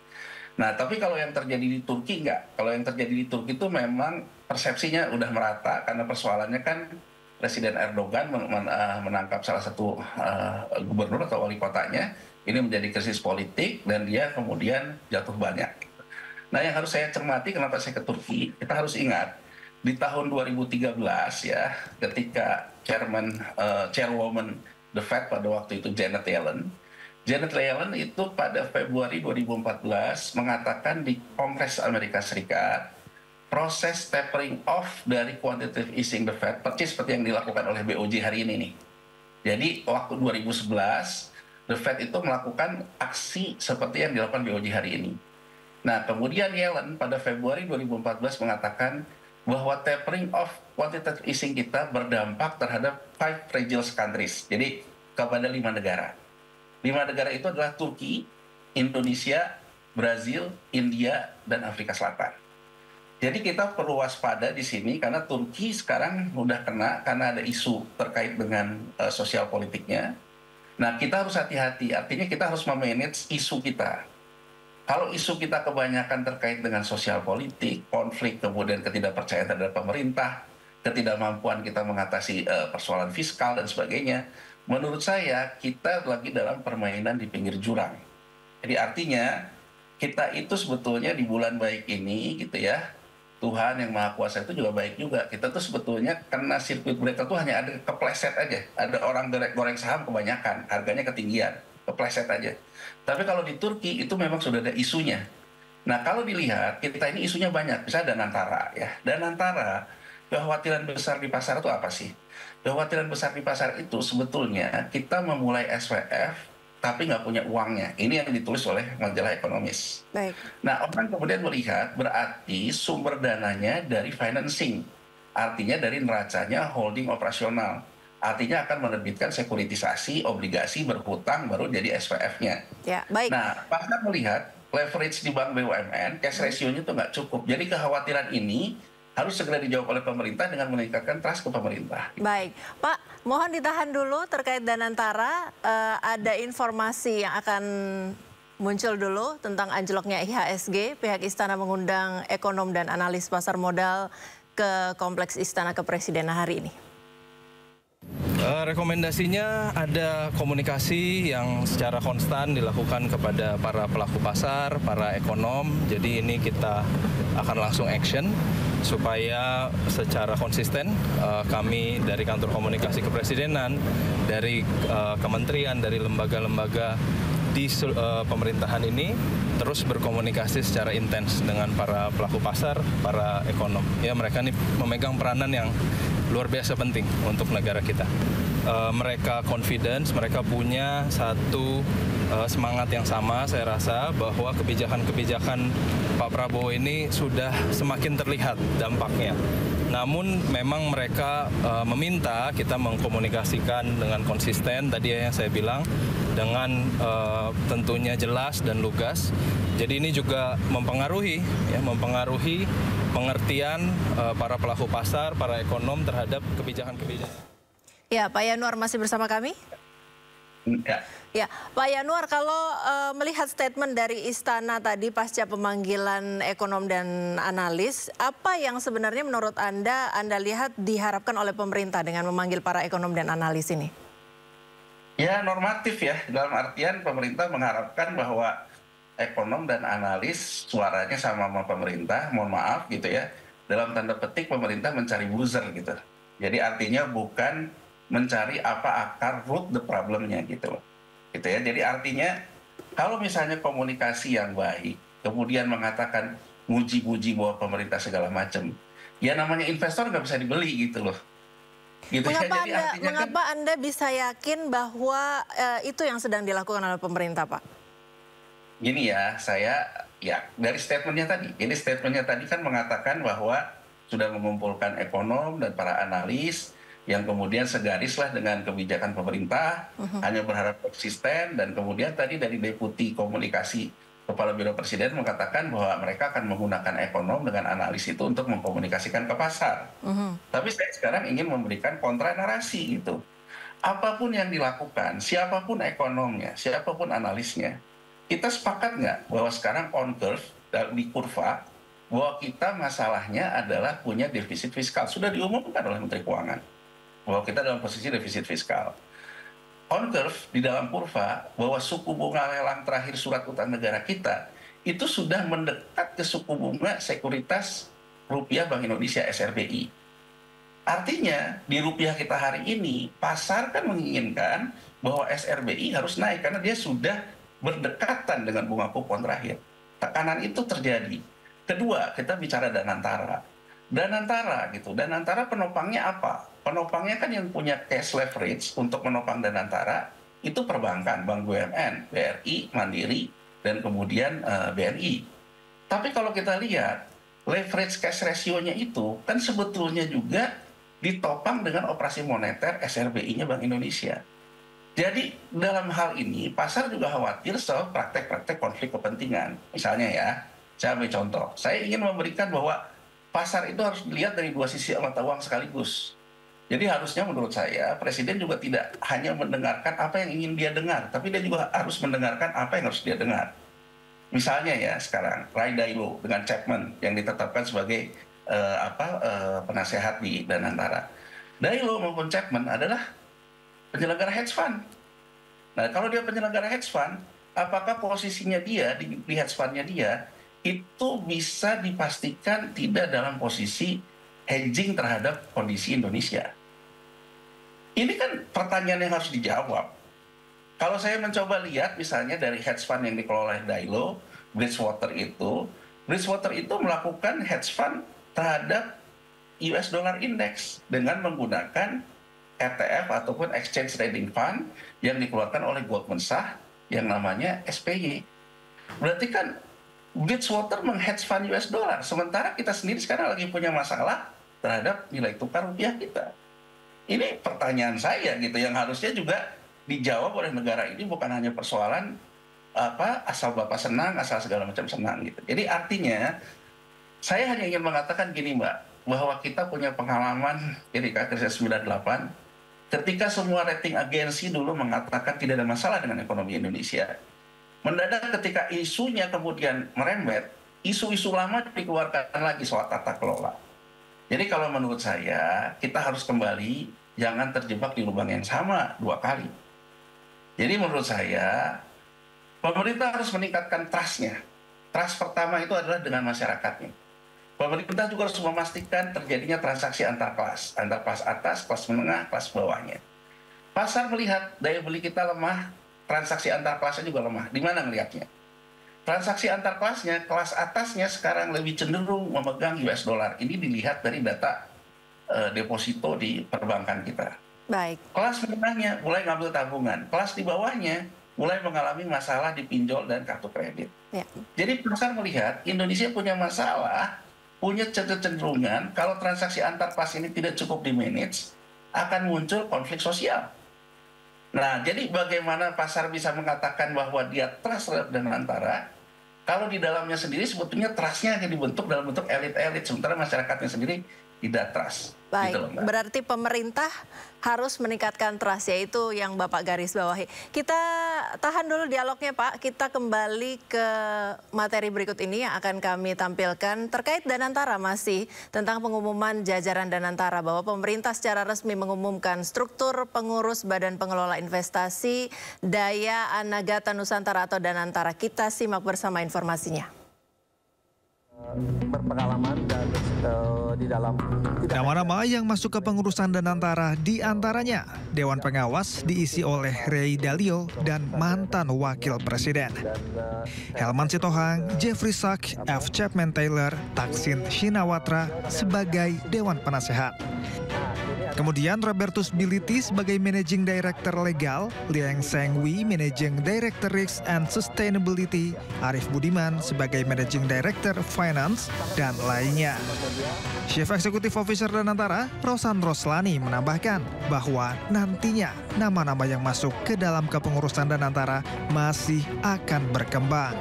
Nah, tapi kalau yang terjadi di Turki enggak. Kalau yang terjadi di Turki itu memang persepsinya udah merata karena persoalannya kan Presiden Erdogan menangkap salah satu gubernur atau wali kotanya. Ini menjadi krisis politik dan dia kemudian jatuh banyak. Nah, yang harus saya cermati kenapa saya ke Turki, kita harus ingat di tahun 2013 ya, ketika chairwoman the Fed pada waktu itu Janet Yellen itu pada Februari 2014 mengatakan di Kongres Amerika Serikat proses tapering off dari quantitative easing the Fed, persis seperti yang dilakukan oleh BOJ hari ini nih. Jadi waktu 2011, the Fed itu melakukan aksi seperti yang dilakukan BOJ hari ini. Nah, kemudian Yellen pada Februari 2014 mengatakan bahwa tapering off quantitative easing kita berdampak terhadap 5 fragile countries, jadi kepada 5 negara. 5 negara itu adalah Turki, Indonesia, Brazil, India, dan Afrika Selatan. Jadi kita perlu waspada di sini karena Turki sekarang udah kena karena ada isu terkait dengan sosial politiknya. Nah, kita harus hati-hati, artinya kita harus memanage isu kita. Kalau isu kita kebanyakan terkait dengan sosial politik, konflik, kemudian ketidakpercayaan terhadap pemerintah, ketidakmampuan kita mengatasi persoalan fiskal dan sebagainya, menurut saya kita lagi dalam permainan di pinggir jurang. Jadi artinya kita itu sebetulnya di bulan baik ini gitu ya, Tuhan yang Maha Kuasa itu juga baik juga. Kita tuh sebetulnya kena circuit breaker tuh hanya ada kepleset aja. Ada orang goreng saham kebanyakan, harganya ketinggian, kepleset aja. Tapi kalau di Turki itu memang sudah ada isunya. Nah, kalau dilihat kita ini isunya banyak, misalnya Danantara ya. Danantara, kekhawatiran besar di pasar itu apa sih? Kekhawatiran besar di pasar itu sebetulnya kita memulai SWF tapi nggak punya uangnya. Ini yang ditulis oleh majalah Ekonomis. Baik. Nah, orang kemudian melihat berarti sumber dananya dari financing. Artinya dari neracanya holding operasional. Artinya akan menerbitkan sekuritisasi, obligasi, berhutang, baru jadi SWF-nya. Ya, baik. Nah, pasar melihat leverage di bank BUMN, cash ratio-nya itu nggak cukup. Jadi kekhawatiran ini harus segera dijawab oleh pemerintah dengan meningkatkan trust ke pemerintah. Baik, Pak, mohon ditahan dulu terkait Danantara. Ada informasi yang akan muncul dulu tentang anjloknya IHSG. Pihak Istana mengundang ekonom dan analis pasar modal ke Kompleks Istana Kepresidenan hari ini. Rekomendasinya ada komunikasi yang secara konstan dilakukan kepada para pelaku pasar, para ekonom. Jadi ini kita akan langsung action supaya secara konsisten kami dari Kantor Komunikasi Kepresidenan, dari kementerian, dari lembaga-lembaga di pemerintahan ini terus berkomunikasi secara intens dengan para pelaku pasar, para ekonom. Ya, mereka ini memegang peranan yang luar biasa penting untuk negara kita. Mereka confidence, mereka punya satu semangat yang sama, saya rasa, bahwa kebijakan-kebijakan Pak Prabowo ini sudah semakin terlihat dampaknya. Namun memang mereka meminta kita mengkomunikasikan dengan konsisten, tadi yang saya bilang, dengan tentunya jelas dan lugas. Jadi ini juga mempengaruhi pengertian para pelaku pasar, para ekonom terhadap kebijakan-kebijakan. Ya, Pak Yanuar masih bersama kami? Ya, Pak Yanuar, kalau melihat statement dari Istana tadi pasca pemanggilan ekonom dan analis, apa yang sebenarnya menurut Anda lihat diharapkan oleh pemerintah dengan memanggil para ekonom dan analis ini? Ya, normatif ya, dalam artian pemerintah mengharapkan bahwa ekonom dan analis suaranya sama pemerintah, mohon maaf gitu ya, dalam tanda petik pemerintah mencari buzzer gitu. Jadi artinya bukan mencari apa akar root the problemnya gitu ya. Jadi artinya kalau misalnya komunikasi yang baik, kemudian mengatakan muji-muji bahwa pemerintah segala macam, ya namanya investor nggak bisa dibeli gitu loh. Gitu Mengapa Anda bisa yakin bahwa itu yang sedang dilakukan oleh pemerintah, Pak? Gini ya, saya dari statementnya tadi. Ini statementnya tadi kan mengatakan bahwa sudah mengumpulkan ekonom dan para analis yang kemudian segarislah dengan kebijakan pemerintah, hanya berharap konsisten, dan kemudian tadi dari Deputi Komunikasi Kepala Biro Presiden mengatakan bahwa mereka akan menggunakan ekonom dengan analis itu untuk mengkomunikasikan ke pasar. Tapi saya sekarang ingin memberikan kontra narasi gitu. Apapun yang dilakukan, siapapun ekonomnya, siapapun analisnya, kita sepakat nggak bahwa sekarang on curve, di kurva, bahwa kita masalahnya adalah punya defisit fiskal. Sudah diumumkan oleh Menteri Keuangan bahwa kita dalam posisi defisit fiskal. On curve, di dalam kurva, bahwa suku bunga lelang terakhir surat utang negara kita itu sudah mendekat ke suku bunga sekuritas rupiah Bank Indonesia SRBI. Artinya, di rupiah kita hari ini, pasar kan menginginkan bahwa SRBI harus naik karena dia sudah berdekatan dengan bunga kupon terakhir. Tekanan itu terjadi. Kedua, kita bicara Danantara. Danantara gitu. Danantara penopangnya apa? Penopangnya kan yang punya cash leverage untuk menopang Danantara itu perbankan, Bank BUMN, BRI, Mandiri, dan kemudian BNI. Tapi kalau kita lihat leverage cash ratio-nya itu kan sebetulnya juga ditopang dengan operasi moneter SRBI-nya Bank Indonesia. Jadi dalam hal ini pasar juga khawatir soal praktek-praktek konflik kepentingan. Misalnya ya, saya ambil contoh. Saya ingin memberikan bahwa pasar itu harus dilihat dari dua sisi mata uang sekaligus. Jadi harusnya menurut saya Presiden juga tidak hanya mendengarkan apa yang ingin dia dengar, tapi dia juga harus mendengarkan apa yang harus dia dengar. Misalnya ya sekarang Ray Dalio dengan Chapman yang ditetapkan sebagai penasehat di Danantara. Dalio maupun Chapman adalah penyelenggara hedge fund. Nah, kalau dia penyelenggara hedge fund, apakah posisinya dia di hedge fund-nya dia itu bisa dipastikan tidak dalam posisi hedging terhadap kondisi Indonesia? Ini kan pertanyaan yang harus dijawab. Kalau saya mencoba lihat misalnya dari hedge fund yang dikelola oleh Dalio, Bridgewater itu melakukan hedge fund terhadap US Dollar Index dengan menggunakan ETF ataupun Exchange Trading Fund yang dikeluarkan oleh Goldman Sachs yang namanya SPY. Berarti kan Bridgewater meng-hedge fund US dollar, sementara kita sendiri sekarang lagi punya masalah terhadap nilai tukar rupiah kita. Ini pertanyaan saya gitu yang harusnya juga dijawab oleh negara ini, bukan hanya persoalan asal Bapak senang, asal segala macam senang gitu. Jadi artinya saya hanya ingin mengatakan gini Mbak, bahwa kita punya pengalaman ketika krisis 98, ketika semua rating agensi dulu mengatakan tidak ada masalah dengan ekonomi Indonesia. Mendadak ketika isunya kemudian merembet, isu-isu lama dikeluarkan lagi soal tata kelola. Jadi kalau menurut saya, kita harus kembali, jangan terjebak di lubang yang sama 2 kali. Jadi menurut saya, pemerintah harus meningkatkan trust-nya. Trust pertama itu adalah dengan masyarakatnya. Pemerintah juga harus memastikan terjadinya transaksi antar kelas atas, kelas menengah, kelas bawahnya. Pasar melihat daya beli kita lemah, transaksi antar kelasnya juga lemah. Di mana ngelihatnya? Transaksi antar kelasnya, kelas atasnya sekarang lebih cenderung memegang US dollar. Ini dilihat dari data deposito di perbankan kita. Baik. Kelas menengahnya mulai ngambil tabungan, kelas di bawahnya mulai mengalami masalah di pinjol dan kartu kredit. Ya. Jadi pasar melihat Indonesia punya masalah, punya kecenderungan kalau transaksi antar kelas ini tidak cukup di-manage, akan muncul konflik sosial. Nah, jadi bagaimana pasar bisa mengatakan bahwa dia trust terhadap Danantara, kalau di dalamnya sendiri sebetulnya trust-nya hanya dibentuk dalam bentuk elit-elit, sementara masyarakatnya sendiri tidak trust. Baik, gitu loh, berarti pemerintah harus meningkatkan trust, yaitu yang Bapak garis bawahi. Kita tahan dulu dialognya Pak, kita kembali ke materi berikut ini yang akan kami tampilkan terkait Danantara, masih tentang pengumuman jajaran Danantara, bahwa pemerintah secara resmi mengumumkan struktur pengurus Badan Pengelola Investasi Daya Anagata Nusantara atau Danantara. Kita simak bersama informasinya. Berpengalaman dan di dalam nama-nama yang masuk ke pengurusan Danantara diantaranya Dewan Pengawas diisi oleh Ray Dalio dan mantan Wakil Presiden Helman Sitohang, Jeffrey Sachs, F. Chapman Taylor, Thaksin Shinawatra sebagai Dewan Penasehat. Kemudian Robertus Bility sebagai Managing Director Legal, Liang Sengwi Managing Director Risk and Sustainability, Arif Budiman sebagai Managing Director Finance, dan lainnya. Chief Executive Officer Danantara, Rosan Roslani menambahkan bahwa nantinya nama-nama yang masuk ke dalam kepengurusan Danantara masih akan berkembang.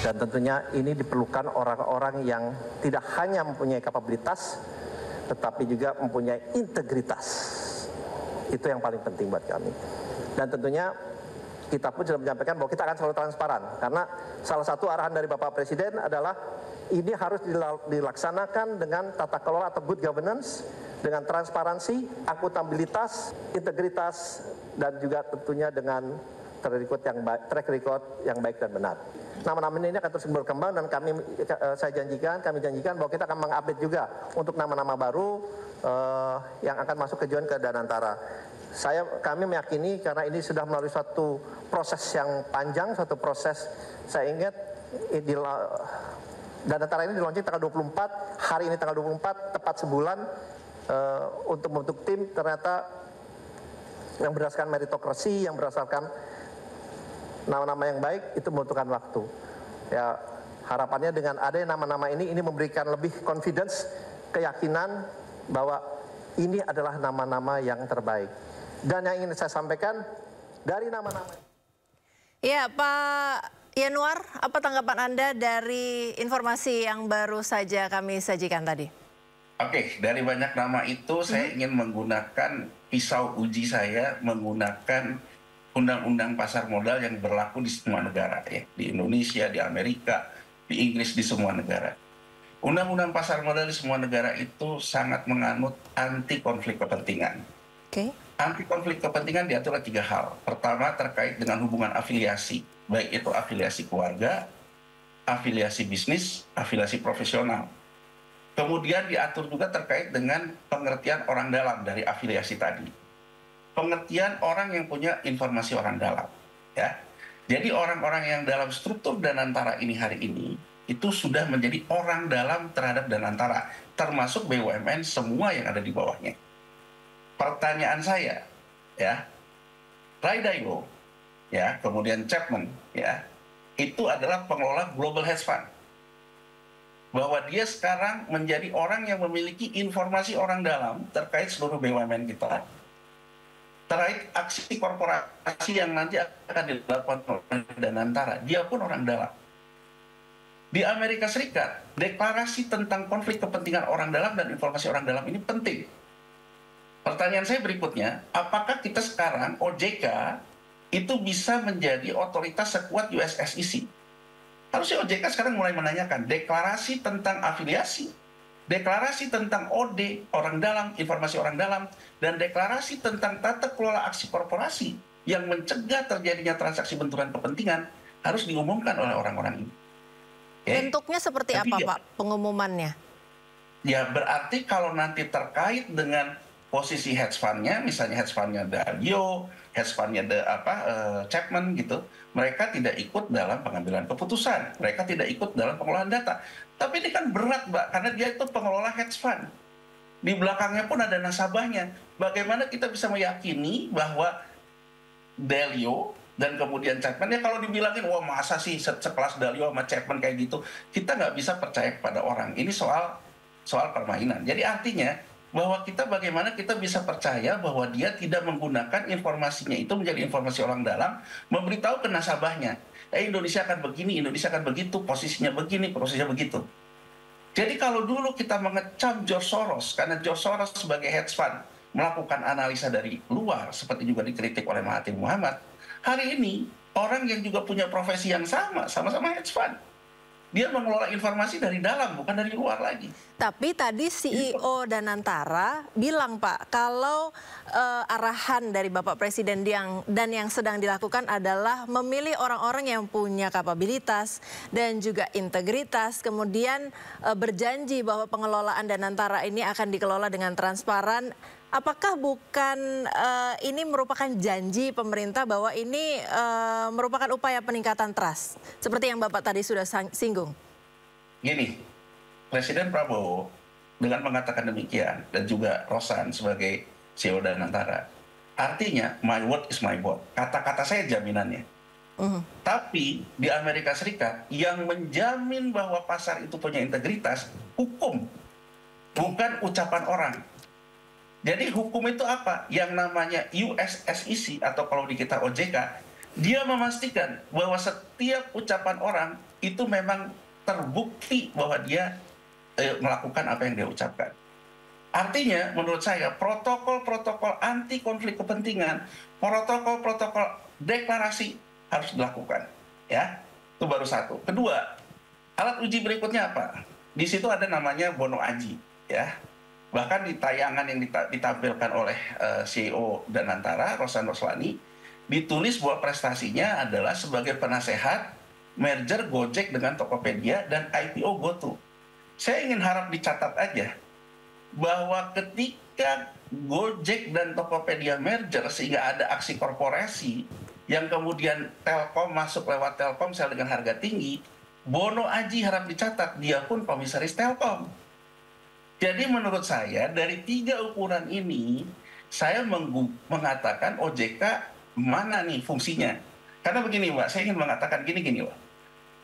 Dan tentunya ini diperlukan orang-orang yang tidak hanya mempunyai kapabilitas, tetapi juga mempunyai integritas. Itu yang paling penting buat kami. Dan tentunya kita pun sudah menyampaikan bahwa kita akan selalu transparan. Karena salah satu arahan dari Bapak Presiden adalah ini harus dilaksanakan dengan tata kelola atau good governance, dengan transparansi, akuntabilitas, integritas, dan juga tentunya dengan track record yang baik dan benar. Nama-nama ini akan terus berkembang dan kami janjikan bahwa kita akan mengupdate juga untuk nama-nama baru yang akan masuk ke join ke Danantara. Kami meyakini karena ini sudah melalui suatu proses yang panjang, suatu proses, saya ingat Danantara ini dilaunching tanggal 24, hari ini tanggal 24, tepat sebulan untuk membentuk tim, ternyata yang berdasarkan meritokrasi, yang berdasarkan nama-nama yang baik, itu membutuhkan waktu. Ya, harapannya dengan adanya nama-nama ini memberikan lebih confidence, keyakinan bahwa ini adalah nama-nama yang terbaik. Dan yang ingin saya sampaikan dari nama-nama. Ya, Pak Yanuar, apa tanggapan Anda dari informasi yang baru saja kami sajikan tadi? Oke, dari banyak nama itu saya ingin menggunakan pisau uji saya menggunakan undang-undang pasar modal yang berlaku di semua negara, ya, di Indonesia, di Amerika, di Inggris, di semua negara. Undang-undang pasar modal di semua negara itu sangat menganut anti konflik kepentingan. Oke. Anti konflik kepentingan diatur oleh 3 hal. Pertama, terkait dengan hubungan afiliasi, baik itu afiliasi keluarga, afiliasi bisnis, afiliasi profesional. Kemudian diatur juga terkait dengan pengertian orang dalam dari afiliasi tadi. Pengertian orang yang punya informasi orang dalam, ya. Jadi orang-orang yang dalam struktur Danantara ini hari ini itu sudah menjadi orang dalam terhadap Danantara, termasuk BUMN semua yang ada di bawahnya. Pertanyaan saya, ya, Ray Dalio, ya, kemudian Chapman, ya, itu adalah pengelola Global Hedge Fund. Bahwa dia sekarang menjadi orang yang memiliki informasi orang dalam terkait seluruh BUMN kita. Terkait aksi korporasi yang nanti akan dilakukan oleh Danantara, dia pun orang dalam. Di Amerika Serikat, deklarasi tentang konflik kepentingan orang dalam dan informasi orang dalam ini penting. Pertanyaan saya berikutnya, apakah kita sekarang OJK itu bisa menjadi otoritas sekuat US SEC? Harusnya OJK sekarang mulai menanyakan deklarasi tentang afiliasi, deklarasi tentang OD, orang dalam, informasi orang dalam, dan deklarasi tentang tata kelola aksi korporasi yang mencegah terjadinya transaksi benturan kepentingan harus diumumkan oleh orang-orang ini. Bentuknya seperti apa, Pak, pengumumannya? Ya, berarti kalau nanti terkait dengan posisi hedge fund-nya, misalnya hedge fund-nya Dalio, hedge fund-nya Chapman gitu, mereka tidak ikut dalam pengambilan keputusan, mereka tidak ikut dalam pengolahan data. Tapi ini kan berat, Mbak, karena dia itu pengelola hedge fund. Di belakangnya pun ada nasabahnya. Bagaimana kita bisa meyakini bahwa Dalio dan kemudian Chapman, ya kalau dibilangin, wah masa sih sekelas Dalio sama Chapman kayak gitu, kita nggak bisa percaya kepada orang. Ini soal permainan. Jadi artinya, bahwa bagaimana kita bisa percaya bahwa dia tidak menggunakan informasinya itu menjadi informasi orang dalam, memberitahu ke nasabahnya, Indonesia akan begini, Indonesia akan begitu, posisinya begini, posisinya begitu. Jadi kalau dulu kita mengecam George Soros, karena George Soros sebagai hedge fund melakukan analisa dari luar, seperti juga dikritik oleh Mahathir Muhammad, hari ini orang yang juga punya profesi yang sama-sama hedge fund, dia mengelola informasi dari dalam, bukan dari luar lagi. Tapi tadi CEO Danantara bilang, Pak, kalau arahan dari Bapak Presiden yang sedang dilakukan adalah memilih orang-orang yang punya kapabilitas dan juga integritas, kemudian berjanji bahwa pengelolaan Danantara ini akan dikelola dengan transparan. Apakah bukan ini merupakan janji pemerintah bahwa ini merupakan upaya peningkatan trust? Seperti yang Bapak tadi sudah singgung. Gini, Presiden Prabowo dengan mengatakan demikian, dan juga Rosan sebagai CEO Danantara, artinya my word is my bond. Kata-kata saya jaminannya. Tapi di Amerika Serikat yang menjamin bahwa pasar itu punya integritas, hukum, bukan ucapan orang. Jadi hukum itu apa? Yang namanya US SEC atau kalau di kita OJK, dia memastikan bahwa setiap ucapan orang itu memang terbukti bahwa dia melakukan apa yang dia ucapkan. Artinya menurut saya protokol-protokol anti konflik kepentingan, protokol-protokol deklarasi harus dilakukan. Ya, itu baru satu. Kedua, alat uji berikutnya apa? Di situ ada namanya Bono Aji, ya. Bahkan di tayangan yang ditampilkan oleh CEO Danantara, Rosan Roslani, ditulis bahwa prestasinya adalah sebagai penasehat merger Gojek dengan Tokopedia dan IPO GoTo. Saya ingin harap dicatat aja bahwa ketika Gojek dan Tokopedia merger sehingga ada aksi korporasi yang kemudian Telkom masuk lewat Telkomsel dengan harga tinggi, Bono Aji harap dicatat, dia pun komisaris Telkom. Jadi menurut saya dari 3 ukuran ini, saya mengatakan OJK mana nih fungsinya. Karena begini Mbak, saya ingin mengatakan gini Mbak.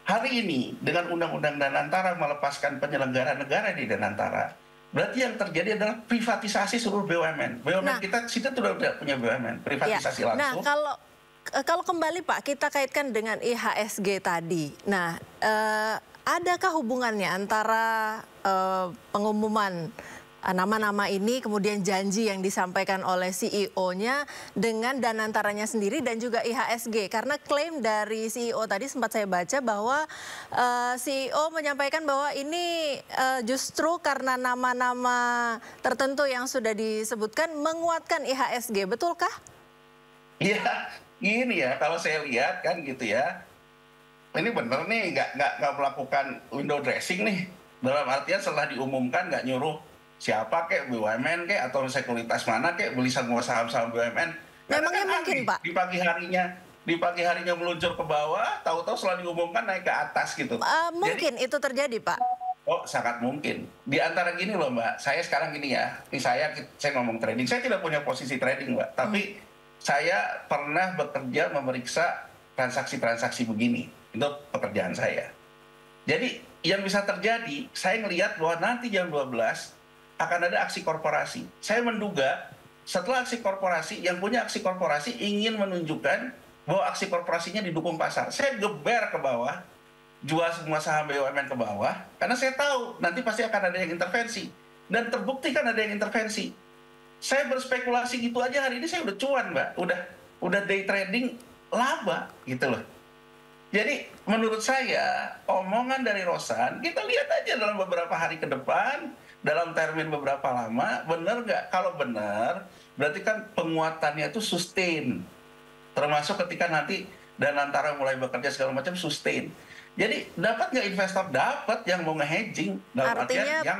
Hari ini dengan Undang-Undang Danantara melepaskan penyelenggara negara di Danantara, berarti yang terjadi adalah privatisasi seluruh BUMN. BUMN kita situ sudah tidak punya BUMN, privatisasi langsung. Nah, kalau kembali Pak, kita kaitkan dengan IHSG tadi. Nah, adakah hubungannya antara pengumuman nama-nama ini, kemudian janji yang disampaikan oleh CEO-nya dengan Danantaranya sendiri dan juga IHSG? Karena klaim dari CEO tadi sempat saya baca bahwa CEO menyampaikan bahwa ini justru karena nama-nama tertentu yang sudah disebutkan menguatkan IHSG. Betulkah? Iya, gini ya, kalau saya lihat kan gitu ya, ini bener nih nggak melakukan window dressing nih. Dalam artian setelah diumumkan nggak nyuruh siapa kek, BUMN kek, atau sekuritas mana kek beli semua saham-saham BUMN. Memangnya kan mungkin Pak? Di pagi harinya meluncur ke bawah, tahu-tahu setelah diumumkan naik ke atas gitu. Mungkin itu terjadi Pak. Oh, sangat mungkin. Di antara gini loh Mbak, saya sekarang gini ya, ini saya ngomong trading, saya tidak punya posisi trading Mbak, tapi saya pernah bekerja memeriksa transaksi-transaksi begini. Itu pekerjaan saya. Jadi yang bisa terjadi, saya ngelihat bahwa nanti jam 12 akan ada aksi korporasi. Saya menduga setelah aksi korporasi, yang punya aksi korporasi ingin menunjukkan bahwa aksi korporasinya didukung pasar. Saya geber ke bawah, jual semua saham BUMN ke bawah, karena saya tahu nanti pasti akan ada yang intervensi. Dan terbukti kan ada yang intervensi. Saya berspekulasi gitu aja hari ini saya udah cuan Mbak, udah day trading laba gitu loh. Jadi menurut saya omongan dari Rosan kita lihat aja dalam beberapa hari ke depan, dalam termin beberapa lama, benar nggak? Kalau benar berarti kan penguatannya itu sustain, termasuk ketika nanti Danantara mulai bekerja segala macam sustain. Jadi dapat nggak investor? Dapat yang mau nge-hedging.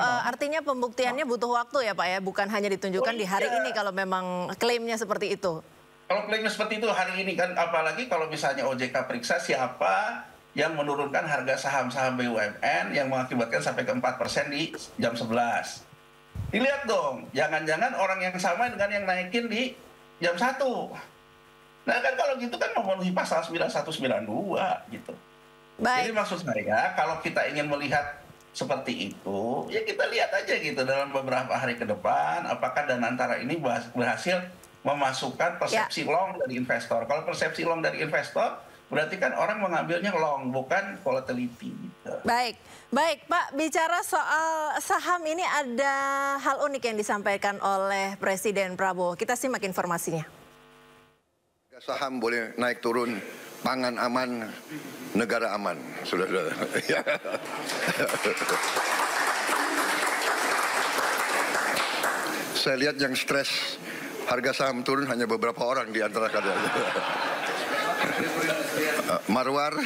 Artinya pembuktiannya butuh waktu ya Pak ya, bukan hanya ditunjukkan di hari ini kalau memang klaimnya seperti itu. Kalau klaimnya seperti itu hari ini kan, apalagi kalau misalnya OJK periksa siapa yang menurunkan harga saham-saham BUMN yang mengakibatkan sampai ke 4% di jam 11. Dilihat dong, jangan-jangan orang yang sama dengan yang naikin di jam 1. Nah kan kalau gitu kan memenuhi pasal 9192 gitu. Baik. Jadi maksud saya kalau kita ingin melihat seperti itu, ya kita lihat aja gitu dalam beberapa hari ke depan apakah Danantara ini berhasil memasukkan persepsi long dari investor. Kalau persepsi long dari investor berarti kan orang mengambilnya long, bukan volatility. Gitu. Baik Pak, bicara soal saham ini ada hal unik yang disampaikan oleh Presiden Prabowo. Kita simak informasinya. Saham boleh naik turun, pangan aman, negara aman. Sudah. Saya lihat yang stres harga saham turun hanya beberapa orang di antara kalian. Marwar,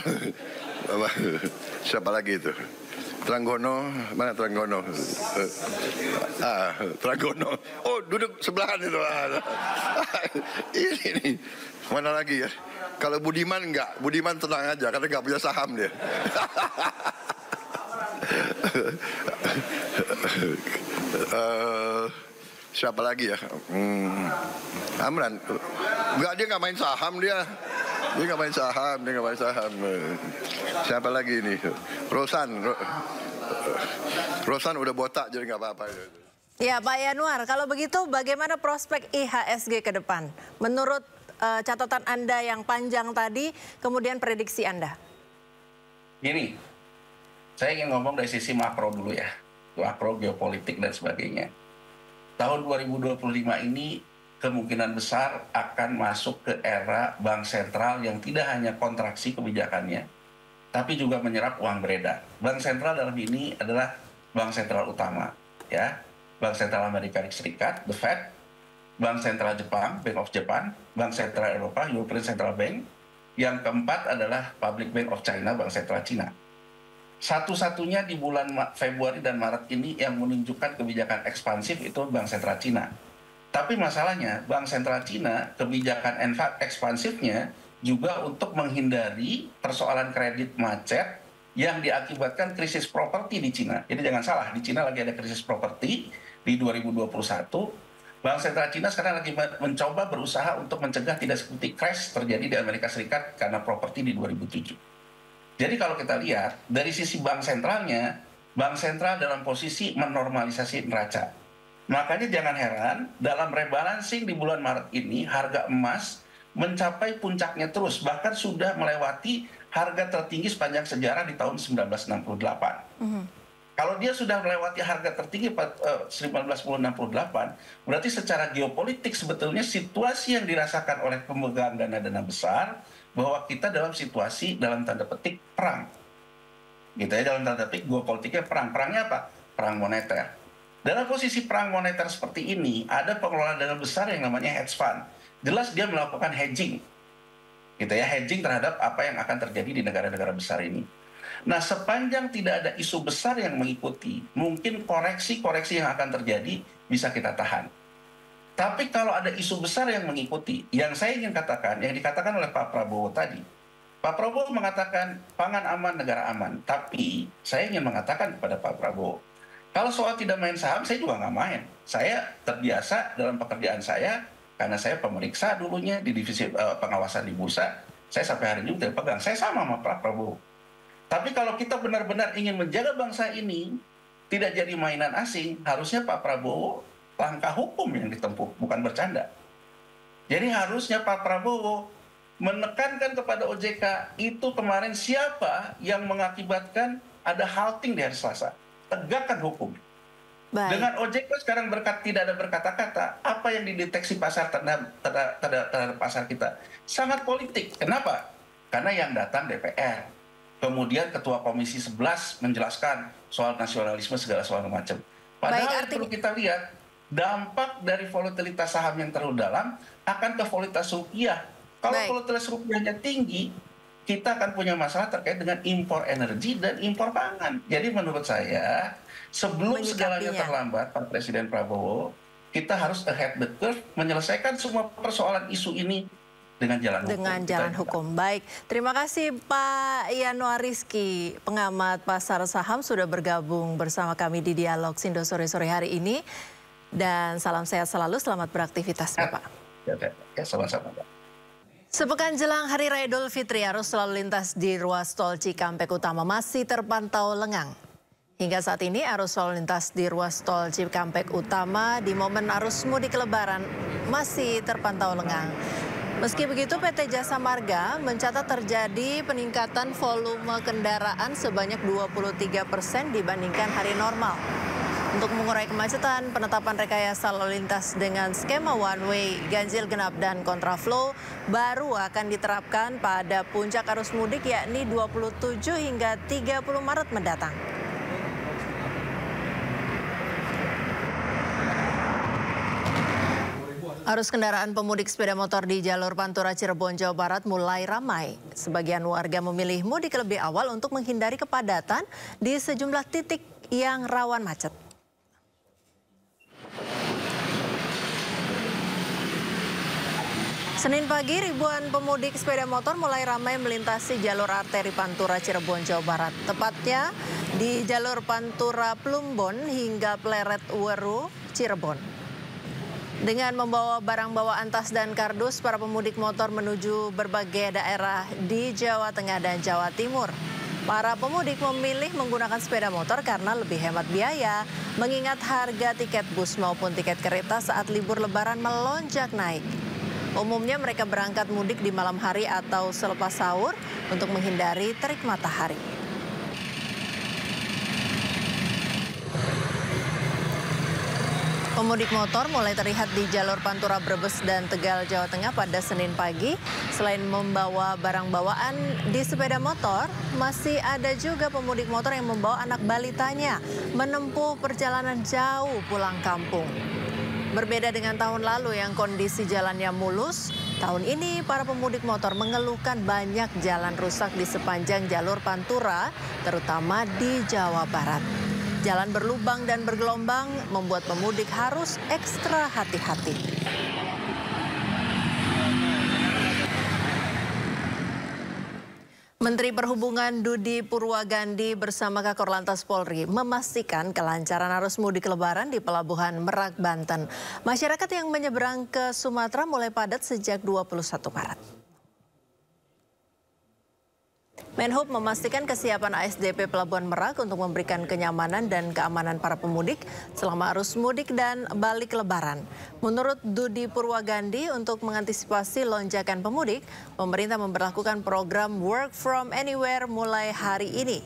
siapa lagi itu? Tranggono, mana Tranggono? Tranggono. Oh, duduk sebelahan itu. Ini, mana lagi ya? Kalau Budiman enggak, Budiman tenang aja karena enggak punya saham dia. Siapa lagi ya? Amran. Enggak, dia nggak main saham dia. Dia nggak main saham. Siapa lagi ini? Rosan udah botak jadi nggak apa-apa. Ya Pak Yanuar, kalau begitu bagaimana prospek IHSG ke depan? Menurut catatan Anda yang panjang tadi, kemudian prediksi Anda. Gini, saya ingin ngomong dari sisi makro dulu ya. Makro, geopolitik dan sebagainya. Tahun 2025 ini kemungkinan besar akan masuk ke era bank sentral yang tidak hanya kontraksi kebijakannya, tapi juga menyerap uang beredar. Bank sentral dalam ini adalah bank sentral utama, ya, Bank Sentral Amerika Serikat, the Fed, Bank Sentral Jepang, Bank of Japan, Bank Sentral Eropa, European Central Bank. Yang keempat adalah Public Bank of China, Bank Sentral Cina. Satu-satunya di bulan Februari dan Maret ini yang menunjukkan kebijakan ekspansif itu Bank Sentral Cina. Tapi masalahnya Bank Sentral Cina kebijakan ekspansifnya juga untuk menghindari persoalan kredit macet yang diakibatkan krisis properti di Cina. Jadi jangan salah, di Cina lagi ada krisis properti di 2021. Bank Sentral Cina sekarang lagi mencoba berusaha untuk mencegah tidak seperti crash terjadi di Amerika Serikat karena properti di 2007. Jadi kalau kita lihat dari sisi bank sentralnya, bank sentral dalam posisi menormalisasi neraca. Makanya jangan heran dalam rebalancing di bulan Maret ini harga emas mencapai puncaknya terus, bahkan sudah melewati harga tertinggi sepanjang sejarah di tahun 1968. Kalau dia sudah melewati harga tertinggi 1968, berarti secara geopolitik sebetulnya situasi yang dirasakan oleh pemegang dana-dana besar bahwa kita dalam situasi dalam tanda petik perang. Gitu ya, dalam tanda petik geopolitiknya perang. Perangnya apa? Perang moneter. Dalam posisi perang moneter seperti ini, ada pengelola dana besar yang namanya hedge fund. Jelas dia melakukan hedging. Gitu ya, hedging terhadap apa yang akan terjadi di negara-negara besar ini. Nah, sepanjang tidak ada isu besar yang mengikuti, mungkin koreksi-koreksi yang akan terjadi bisa kita tahan. Tapi kalau ada isu besar yang mengikuti, yang saya ingin katakan, yang dikatakan oleh Pak Prabowo tadi, Pak Prabowo mengatakan pangan aman, negara aman. Tapi saya ingin mengatakan kepada Pak Prabowo, kalau soal tidak main saham, saya juga nggak main. Saya terbiasa dalam pekerjaan saya, karena saya pemeriksa dulunya di divisi pengawasan di bursa, saya sampai hari ini tidak pegang. Saya sama Pak Prabowo. Tapi kalau kita benar-benar ingin menjaga bangsa ini tidak jadi mainan asing, harusnya Pak Prabowo langkah hukum yang ditempuh, bukan bercanda. Jadi harusnya Pak Prabowo menekankan kepada OJK itu kemarin siapa yang mengakibatkan ada halting di hari Selasa. Tegakkan hukum. Baik. Dengan OJK sekarang tidak ada berkata-kata, apa yang dideteksi pasar terhadap pasar kita sangat politik. Kenapa? Karena yang datang DPR. Kemudian Ketua Komisi 11 menjelaskan soal nasionalisme segala soal macam. Padahal perlu kita lihat dampak dari volatilitas saham yang terlalu dalam akan ke volatilitas rupiah. Kalau volatilitas rupiahnya tinggi, kita akan punya masalah terkait dengan impor energi dan impor pangan. Jadi menurut saya, sebelum segalanya terlambat, Pak Presiden Prabowo, kita harus ahead the curve, menyelesaikan semua persoalan isu ini dengan jalan hukum. Baik, terima kasih Pak Yanuar Rizky, pengamat pasar saham sudah bergabung bersama kami di Dialog Sindo sore-sore hari ini. Dan salam sehat selalu, selamat beraktivitas Bapak. Ya, sama-sama Pak. Sepekan jelang Hari Raya Idul Fitri, arus lalu lintas di ruas tol Cikampek Utama masih terpantau lengang. Hingga saat ini arus lalu lintas di ruas tol Cikampek Utama di momen arus mudik Lebaran masih terpantau lengang. Meski begitu, PT Jasa Marga mencatat terjadi peningkatan volume kendaraan sebanyak 23% dibandingkan hari normal. Untuk mengurai kemacetan, penetapan rekayasa lalu lintas dengan skema one way, ganjil genap, dan kontraflow baru akan diterapkan pada puncak arus mudik yakni 27 hingga 30 Maret mendatang. Arus kendaraan pemudik sepeda motor di jalur Pantura Cirebon, Jawa Barat mulai ramai. Sebagian warga memilih mudik lebih awal untuk menghindari kepadatan di sejumlah titik yang rawan macet. Senin pagi, ribuan pemudik sepeda motor mulai ramai melintasi jalur arteri Pantura Cirebon, Jawa Barat. Tepatnya di jalur Pantura Plumbon hingga Pleret Weru, Cirebon. Dengan membawa barang bawaan tas dan kardus, para pemudik motor menuju berbagai daerah di Jawa Tengah dan Jawa Timur. Para pemudik memilih menggunakan sepeda motor karena lebih hemat biaya, mengingat harga tiket bus maupun tiket kereta saat libur Lebaran melonjak naik. Umumnya mereka berangkat mudik di malam hari atau selepas sahur untuk menghindari terik matahari. Pemudik motor mulai terlihat di jalur Pantura Brebes dan Tegal, Jawa Tengah pada Senin pagi. Selain membawa barang bawaan di sepeda motor, masih ada juga pemudik motor yang membawa anak balitanya menempuh perjalanan jauh pulang kampung. Berbeda dengan tahun lalu yang kondisi jalannya mulus, tahun ini para pemudik motor mengeluhkan banyak jalan rusak di sepanjang jalur Pantura, terutama di Jawa Barat. Jalan berlubang dan bergelombang membuat pemudik harus ekstra hati-hati. Menteri Perhubungan Dudi Purwagandi bersama Kakor Lantas Polri memastikan kelancaran arus mudik Lebaran di Pelabuhan Merak, Banten. Masyarakat yang menyeberang ke Sumatera mulai padat sejak 21 Maret. Menhub memastikan kesiapan ASDP Pelabuhan Merak untuk memberikan kenyamanan dan keamanan para pemudik selama arus mudik dan balik Lebaran. Menurut Dudi Purwagandi, untuk mengantisipasi lonjakan pemudik, pemerintah memberlakukan program Work from Anywhere mulai hari ini.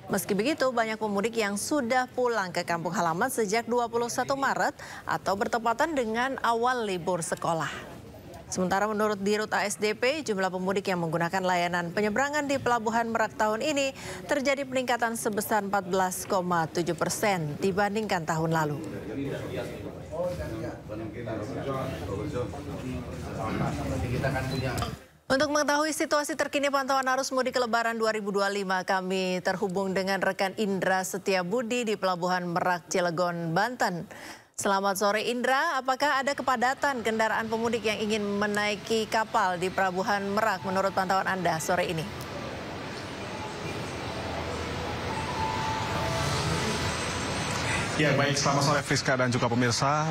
Meski begitu, banyak pemudik yang sudah pulang ke kampung halaman sejak 21 Maret atau bertepatan dengan awal libur sekolah. Sementara menurut Dirut ASDP, jumlah pemudik yang menggunakan layanan penyeberangan di Pelabuhan Merak tahun ini terjadi peningkatan sebesar 14,7% dibandingkan tahun lalu. Untuk mengetahui situasi terkini pantauan arus mudik Lebaran 2025, kami terhubung dengan rekan Indra Setiabudi di Pelabuhan Merak, Cilegon, Banten. Selamat sore Indra, apakah ada kepadatan kendaraan pemudik yang ingin menaiki kapal di Pelabuhan Merak menurut pantauan Anda sore ini? Ya baik, selamat sore Friska dan juga pemirsa.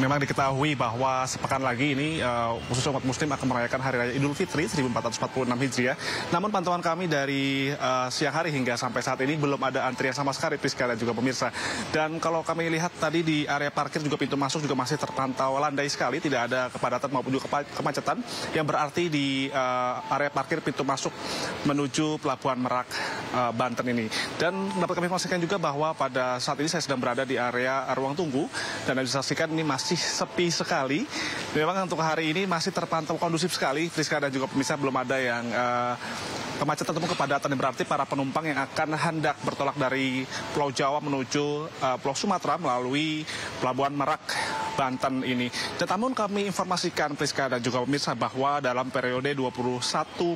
Memang diketahui bahwa sepekan lagi ini khususnya umat muslim akan merayakan Hari Raya Idul Fitri 1446 Hijriah. Namun pantauan kami dari siang hari hingga sampai saat ini belum ada antrian sama sekali Friska dan juga pemirsa. Dan kalau kami lihat tadi di area parkir juga pintu masuk juga masih terpantau landai sekali, tidak ada kepadatan maupun juga kemacetan, yang berarti di area parkir pintu masuk menuju Pelabuhan Merak Banten ini. Dan dapat kami informasikan juga bahwa pada saat ini saya sedang berada di area ruang tunggu dan bisa saksikan ini masih sepi sekali. Memang untuk hari ini masih terpantau kondusif sekali, Friska dan juga pemirsa, belum ada yang kemacetan ataupun kepadatan, yang berarti para penumpang yang akan hendak bertolak dari Pulau Jawa menuju Pulau Sumatera melalui Pelabuhan Merak Banten ini. Dan namun kami informasikan Friska dan juga pemirsa bahwa dalam periode 21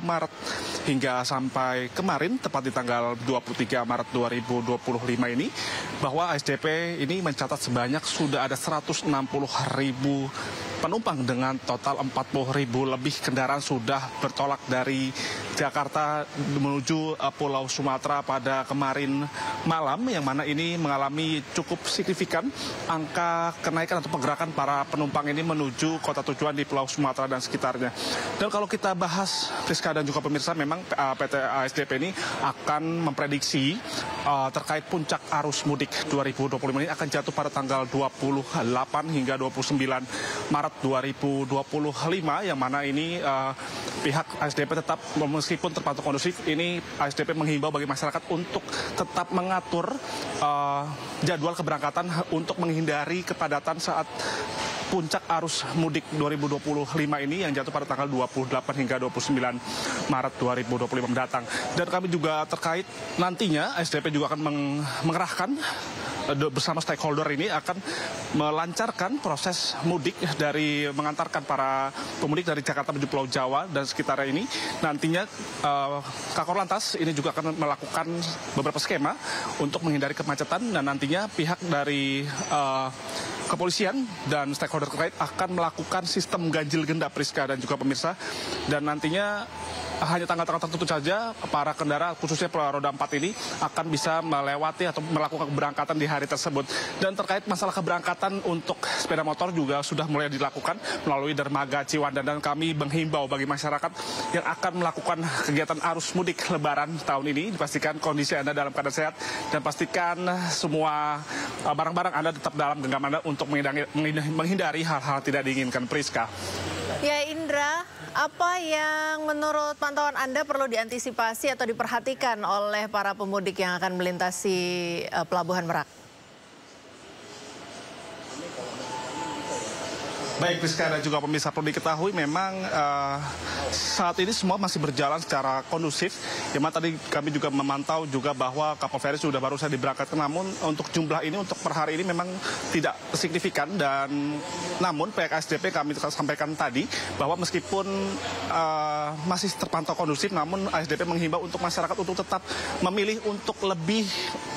Maret hingga sampai kemarin tepat di tanggal 23 Maret 2025 ini, bahwa ASDP ini mencatat sebanyak sudah ada 160.000 penumpang dengan total 40.000 lebih kendaraan sudah bertolak dari Jakarta menuju Pulau Sumatera pada kemarin malam, yang mana ini mengalami cukup signifikan angka kenaikan atau pergerakan para penumpang ini menuju kota tujuan di Pulau Sumatera dan sekitarnya. Dan kalau kita bahas Friska dan juga pemirsa, memang PT ASDP ini akan memprediksi terkait puncak arus mudik 2025 ini akan jatuh pada tanggal 28 hingga 29 Maret 2025, yang mana ini pihak ASDP tetap, meskipun terpantau kondusif, ini ASDP menghimbau bagi masyarakat untuk tetap mengatur jadwal keberangkatan untuk menghindari kepadatan saat puncak arus mudik 2025 ini yang jatuh pada tanggal 28 hingga 29 Maret 2025 mendatang. Dan kami juga terkait nantinya ASDP juga akan mengerahkan bersama stakeholder ini akan melancarkan proses mudik dari mengantarkan para pemudik dari Jakarta menuju Pulau Jawa dan sekitarnya ini. Nantinya Kakor Lantas ini juga akan melakukan beberapa skema untuk menghindari kemacetan, dan nantinya pihak dari kepolisian dan stakeholder terkait akan melakukan sistem ganjil genap, Priska dan juga pemirsa. Dan nantinya hanya tanggal-tanggal tertentu saja para kendaraan khususnya roda 4 ini akan bisa melewati atau melakukan keberangkatan di hari tersebut. Dan terkait masalah keberangkatan untuk sepeda motor juga sudah mulai dilakukan melalui dermaga Ciwandan, dan kami menghimbau bagi masyarakat yang akan melakukan kegiatan arus mudik Lebaran tahun ini dipastikan kondisi Anda dalam keadaan sehat dan pastikan semua barang-barang Anda tetap dalam genggam Anda untuk menghindari hal-hal tidak diinginkan, Priska. Ya Indra, apa yang menurut pantauan Anda perlu diantisipasi atau diperhatikan oleh para pemudik yang akan melintasi Pelabuhan Merak? Baik, Priska dan juga pemirsa, perlu diketahui memang saat ini semua masih berjalan secara kondusif. Yang tadi kami juga memantau juga bahwa kapal feri sudah baru saja diberangkatkan, namun untuk jumlah ini untuk per hari ini memang tidak signifikan. Dan namun pihak ASDP kami sampaikan tadi bahwa meskipun masih terpantau kondusif, namun ASDP menghimbau untuk masyarakat untuk tetap memilih untuk lebih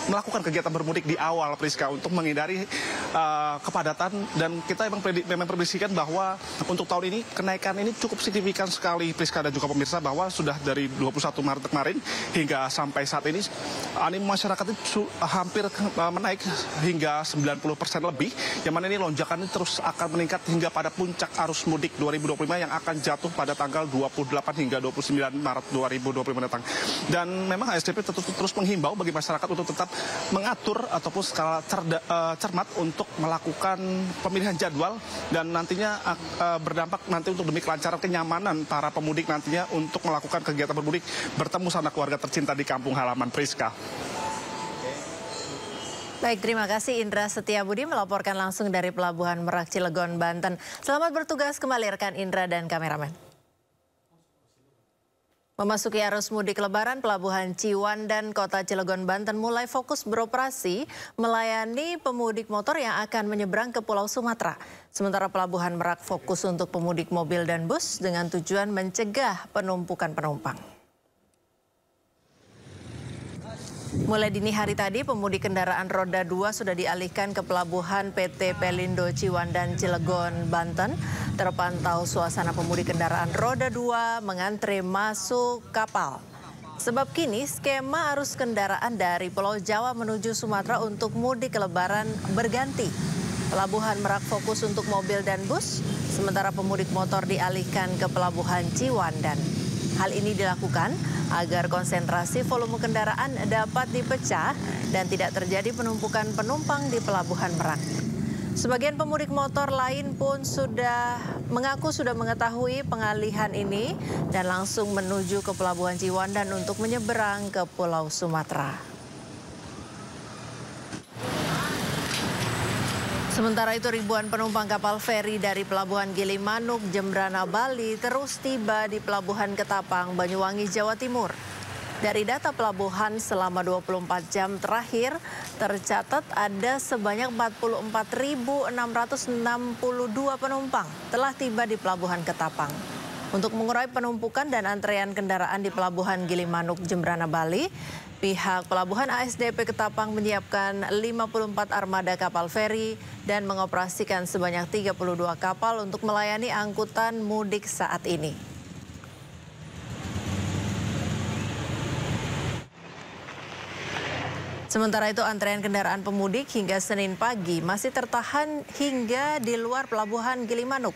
melakukan kegiatan bermudik di awal, Priska, untuk menghindari kepadatan. Dan kita memang prediksikan bahwa untuk tahun ini kenaikan ini cukup signifikan sekali, Priska dan juga pemirsa, bahwa sudah dari 21 Maret kemarin hingga sampai saat ini animo masyarakat itu hampir menaik hingga 90% lebih, yang mana ini lonjakan ini terus akan meningkat hingga pada puncak arus mudik 2025 yang akan jatuh pada tanggal 28 hingga 29 Maret 2025 mendatang. Dan memang ASDP terus menghimbau bagi masyarakat untuk tetap mengatur ataupun skala cermat untuk melakukan pemilihan jadwal, dan nantinya berdampak nanti untuk demi kelancaran kenyamanan para pemudik nantinya untuk melakukan kegiatan bermudik bertemu sanak keluarga tercinta di kampung halaman, Priska. Baik, terima kasih Indra Setiabudi melaporkan langsung dari Pelabuhan Merak, Cilegon, Banten. Selamat bertugas kembali rekan Indra dan kameramen. Memasuki arus mudik lebaran, Pelabuhan Ciwandan, Kota Cilegon, Banten mulai fokus beroperasi melayani pemudik motor yang akan menyeberang ke Pulau Sumatera. Sementara Pelabuhan Merak fokus untuk pemudik mobil dan bus dengan tujuan mencegah penumpukan penumpang. Mulai dini hari tadi, pemudik kendaraan roda 2 sudah dialihkan ke Pelabuhan PT Pelindo Ciwandan, Cilegon, Banten. Terpantau suasana pemudik kendaraan roda 2 mengantre masuk kapal. Sebab kini skema arus kendaraan dari Pulau Jawa menuju Sumatera untuk mudik lebaran berganti. Pelabuhan Merak fokus untuk mobil dan bus, sementara pemudik motor dialihkan ke Pelabuhan Ciwandan. Hal ini dilakukan agar konsentrasi volume kendaraan dapat dipecah dan tidak terjadi penumpukan penumpang di Pelabuhan Merak. Sebagian pemudik motor lain pun mengaku sudah mengetahui pengalihan ini dan langsung menuju ke Pelabuhan Ciwandan untuk menyeberang ke Pulau Sumatera. Sementara itu, ribuan penumpang kapal feri dari Pelabuhan Gilimanuk, Jembrana, Bali terus tiba di Pelabuhan Ketapang, Banyuwangi, Jawa Timur. Dari data pelabuhan selama 24 jam terakhir, tercatat ada sebanyak 44.662 penumpang telah tiba di Pelabuhan Ketapang. Untuk mengurai penumpukan dan antrean kendaraan di Pelabuhan Gilimanuk, Jembrana, Bali, pihak Pelabuhan ASDP Ketapang menyiapkan 54 armada kapal feri dan mengoperasikan sebanyak 32 kapal untuk melayani angkutan mudik saat ini. Sementara itu, antrean kendaraan pemudik hingga Senin pagi masih tertahan hingga di luar Pelabuhan Gilimanuk.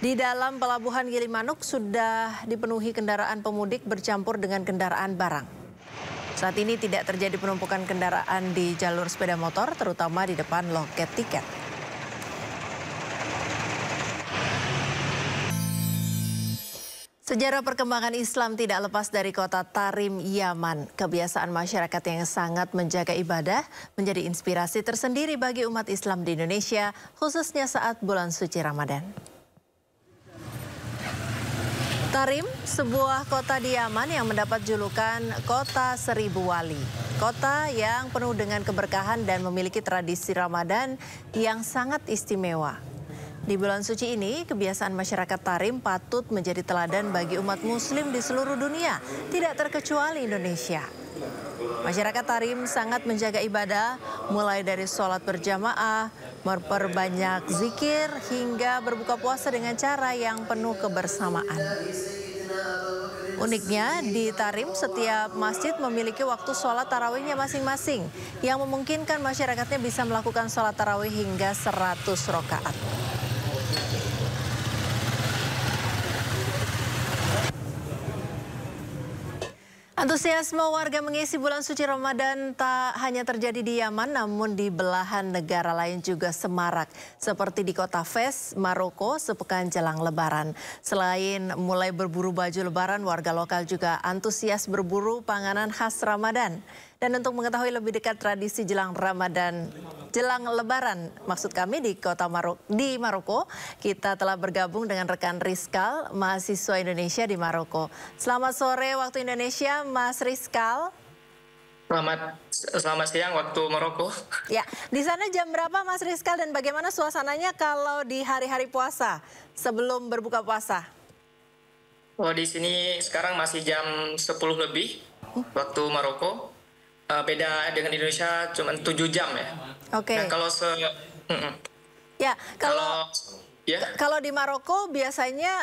Di dalam Pelabuhan Gilimanuk sudah dipenuhi kendaraan pemudik bercampur dengan kendaraan barang. Saat ini tidak terjadi penumpukan kendaraan di jalur sepeda motor, terutama di depan loket tiket. Sejarah perkembangan Islam tidak lepas dari kota Tarim, Yaman. Kebiasaan masyarakat yang sangat menjaga ibadah menjadi inspirasi tersendiri bagi umat Islam di Indonesia, khususnya saat bulan suci Ramadan. Tarim, sebuah kota di Yaman yang mendapat julukan Kota Seribu Wali. Kota yang penuh dengan keberkahan dan memiliki tradisi Ramadan yang sangat istimewa. Di bulan suci ini, kebiasaan masyarakat Tarim patut menjadi teladan bagi umat muslim di seluruh dunia, tidak terkecuali Indonesia. Masyarakat Tarim sangat menjaga ibadah, mulai dari sholat berjamaah, memperbanyak zikir, hingga berbuka puasa dengan cara yang penuh kebersamaan. Uniknya, di Tarim setiap masjid memiliki waktu sholat tarawihnya masing-masing, yang memungkinkan masyarakatnya bisa melakukan sholat tarawih hingga 100 rakaat. Antusiasme warga mengisi bulan suci Ramadan tak hanya terjadi di Yaman, namun di belahan negara lain juga semarak. Seperti di kota Fez, Maroko, sepekan jelang Lebaran. Selain mulai berburu baju Lebaran, warga lokal juga antusias berburu panganan khas Ramadan. Dan untuk mengetahui lebih dekat tradisi jelang Ramadan, jelang Lebaran, maksud kami di Maroko, kita telah bergabung dengan rekan Rizkal, mahasiswa Indonesia di Maroko. Selamat sore waktu Indonesia, Mas Rizkal. Selamat siang waktu Maroko. Ya, di sana jam berapa Mas Rizkal dan bagaimana suasananya kalau di hari-hari puasa sebelum berbuka puasa? Oh, di sini sekarang masih jam 10 lebih waktu Maroko. Beda dengan Indonesia cuma 7 jam ya. Oke. Nah, kalau ya, kalau di Maroko biasanya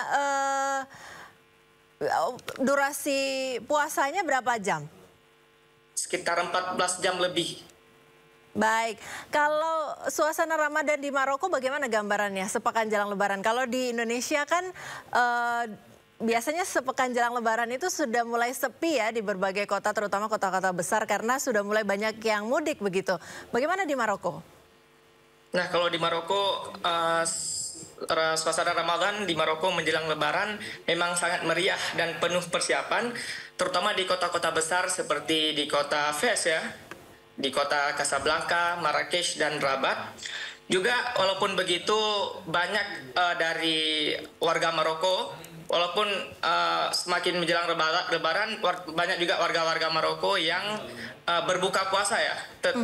durasi puasanya berapa jam? Sekitar 14 jam lebih. Baik, kalau suasana Ramadan di Maroko bagaimana gambarannya sepekan jelang Lebaran? Kalau di Indonesia kan biasanya sepekan jelang Lebaran itu sudah mulai sepi ya di berbagai kota, terutama kota-kota besar karena sudah mulai banyak yang mudik begitu. Bagaimana di Maroko? Nah, kalau di Maroko suasana Ramadan di Maroko menjelang Lebaran memang sangat meriah dan penuh persiapan, terutama di kota-kota besar seperti di kota Fes ya, di kota Casablanca, Marrakesh dan Rabat. Juga walaupun begitu banyak dari warga Maroko, walaupun semakin menjelang Lebaran, banyak juga warga-warga Maroko yang berbuka puasa ya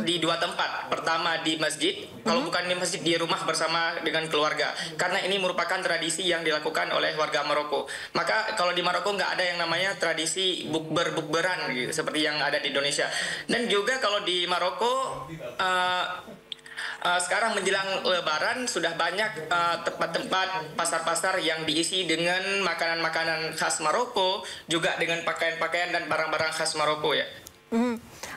di 2 tempat. Pertama di masjid, kalau bukan di masjid di rumah bersama dengan keluarga. Karena ini merupakan tradisi yang dilakukan oleh warga Maroko. Maka kalau di Maroko nggak ada yang namanya tradisi bukberan gitu, seperti yang ada di Indonesia. Dan juga kalau di Maroko sekarang menjelang Lebaran sudah banyak tempat-tempat pasar-pasar yang diisi dengan makanan-makanan khas Maroko, juga dengan pakaian-pakaian dan barang-barang khas Maroko ya.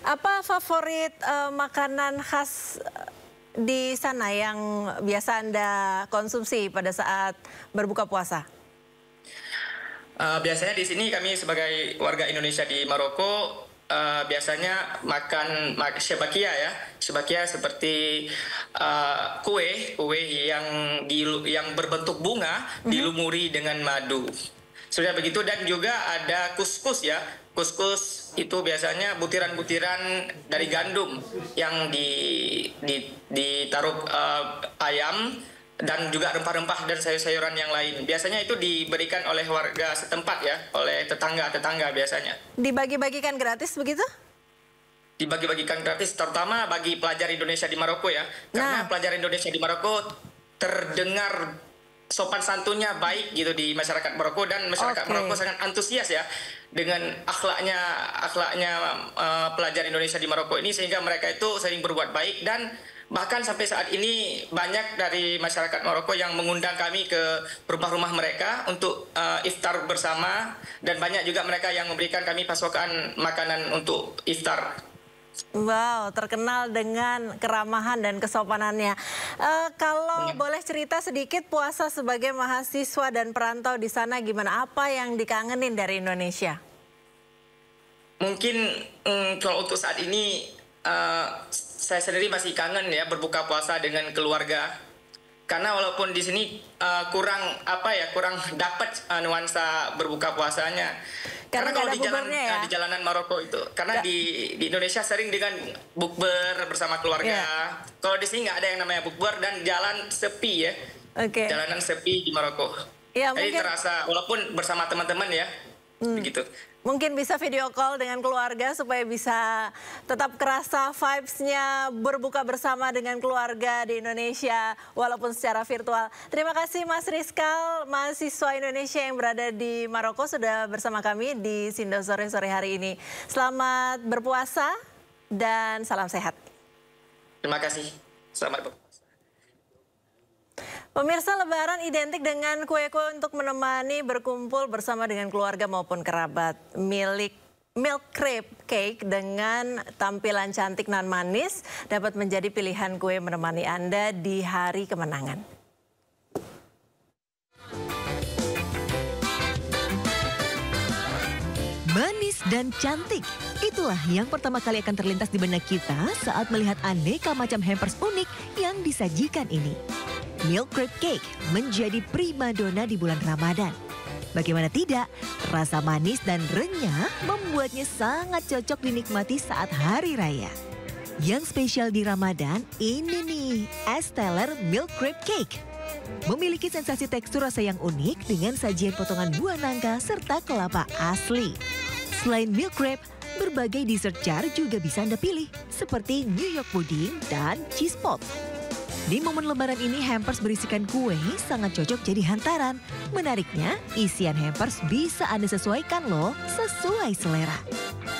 Apa favorit makanan khas di sana yang biasa Anda konsumsi pada saat berbuka puasa? Biasanya di sini kami sebagai warga Indonesia di Maroko biasanya makan shebakia ya. Shebakia seperti kue yang berbentuk bunga dilumuri dengan madu. Sudah begitu, dan juga ada kuskus ya. Kuskus itu biasanya butiran-butiran dari gandum yang ditaruh ayam dan juga rempah-rempah dan sayur-sayuran yang lain. Biasanya itu diberikan oleh warga setempat ya, oleh tetangga-tetangga biasanya. Dibagi-bagikan gratis begitu? Dibagi-bagikan gratis, terutama bagi pelajar Indonesia di Maroko ya. Karena pelajar Indonesia di Maroko terdengar sopan santunnya baik gitu di masyarakat Maroko, dan masyarakat Maroko sangat antusias ya dengan akhlaknya pelajar Indonesia di Maroko ini, sehingga mereka itu sering berbuat baik. Dan bahkan sampai saat ini banyak dari masyarakat Maroko yang mengundang kami ke rumah-rumah mereka untuk iftar bersama, dan banyak juga mereka yang memberikan kami pasokan makanan untuk iftar. Wow, terkenal dengan keramahan dan kesopanannya. Kalau boleh cerita sedikit puasa sebagai mahasiswa dan perantau di sana gimana? Apa yang dikangenin dari Indonesia? Mungkin kalau untuk saat ini saya sendiri masih kangen ya berbuka puasa dengan keluarga. Karena walaupun di sini kurang dapat nuansa berbuka puasanya. Karena kalau di jalanan Maroko itu, karena di Indonesia sering dengan bukber bersama keluarga. Kalau di sini nggak ada yang namanya bukber dan jalan sepi ya. Jalanan sepi di Maroko. Jadi terasa walaupun bersama teman-teman ya, begitu. Mungkin bisa video call dengan keluarga supaya bisa tetap kerasa vibes-nya berbuka bersama dengan keluarga di Indonesia walaupun secara virtual. Terima kasih Mas Rizkal, mahasiswa Indonesia yang berada di Maroko sudah bersama kami di Sindo Sore hari ini. Selamat berpuasa dan salam sehat. Terima kasih. Selamat berpuasa. Pemirsa, Lebaran identik dengan kue-kue untuk menemani berkumpul bersama dengan keluarga maupun kerabat. Milk crepe cake dengan tampilan cantik nan manis dapat menjadi pilihan kue menemani Anda di hari kemenangan. Manis dan cantik, itulah yang pertama kali akan terlintas di benak kita saat melihat aneka macam hampers unik yang disajikan ini. Milk crepe cake menjadi primadona di bulan Ramadan. Bagaimana tidak, rasa manis dan renyah membuatnya sangat cocok dinikmati saat hari raya. Yang spesial di Ramadan ini nih, es teler milk crepe cake. Memiliki sensasi tekstur rasa yang unik dengan sajian potongan buah nangka serta kelapa asli. Selain milk crepe, berbagai dessert jar juga bisa Anda pilih, seperti New York pudding dan cheese pop. Di momen lebaran ini, hampers berisikan kue sangat cocok jadi hantaran. Menariknya, isian hampers bisa Anda sesuaikan loh, sesuai selera.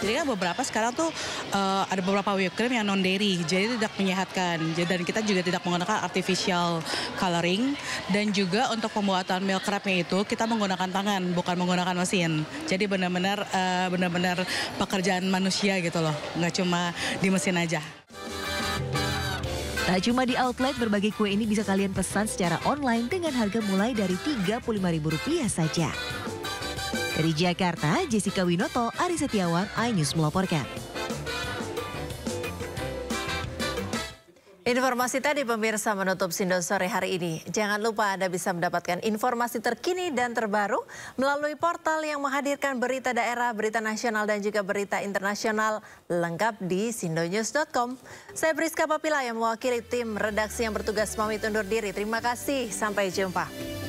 Jadi kan beberapa sekarang tuh ada beberapa whipped cream yang non-dairy, jadi tidak menyehatkan. Dan kita juga tidak menggunakan artificial coloring. Dan juga untuk pembuatan milk crepe-nya itu kita menggunakan tangan, bukan menggunakan mesin. Jadi benar-benar pekerjaan manusia gitu loh, nggak cuma di mesin aja. Tak cuma di outlet, berbagai kue ini bisa kalian pesan secara online dengan harga mulai dari Rp35.000 saja. Dari Jakarta, Jessica Winoto, Ari Setiawan, iNews melaporkan. Informasi tadi pemirsa menutup Sindo sore hari ini. Jangan lupa Anda bisa mendapatkan informasi terkini dan terbaru melalui portal yang menghadirkan berita daerah, berita nasional dan juga berita internasional lengkap di sindonews.com. Saya Priska Papila yang mewakili tim redaksi yang bertugas pamit undur diri. Terima kasih, sampai jumpa.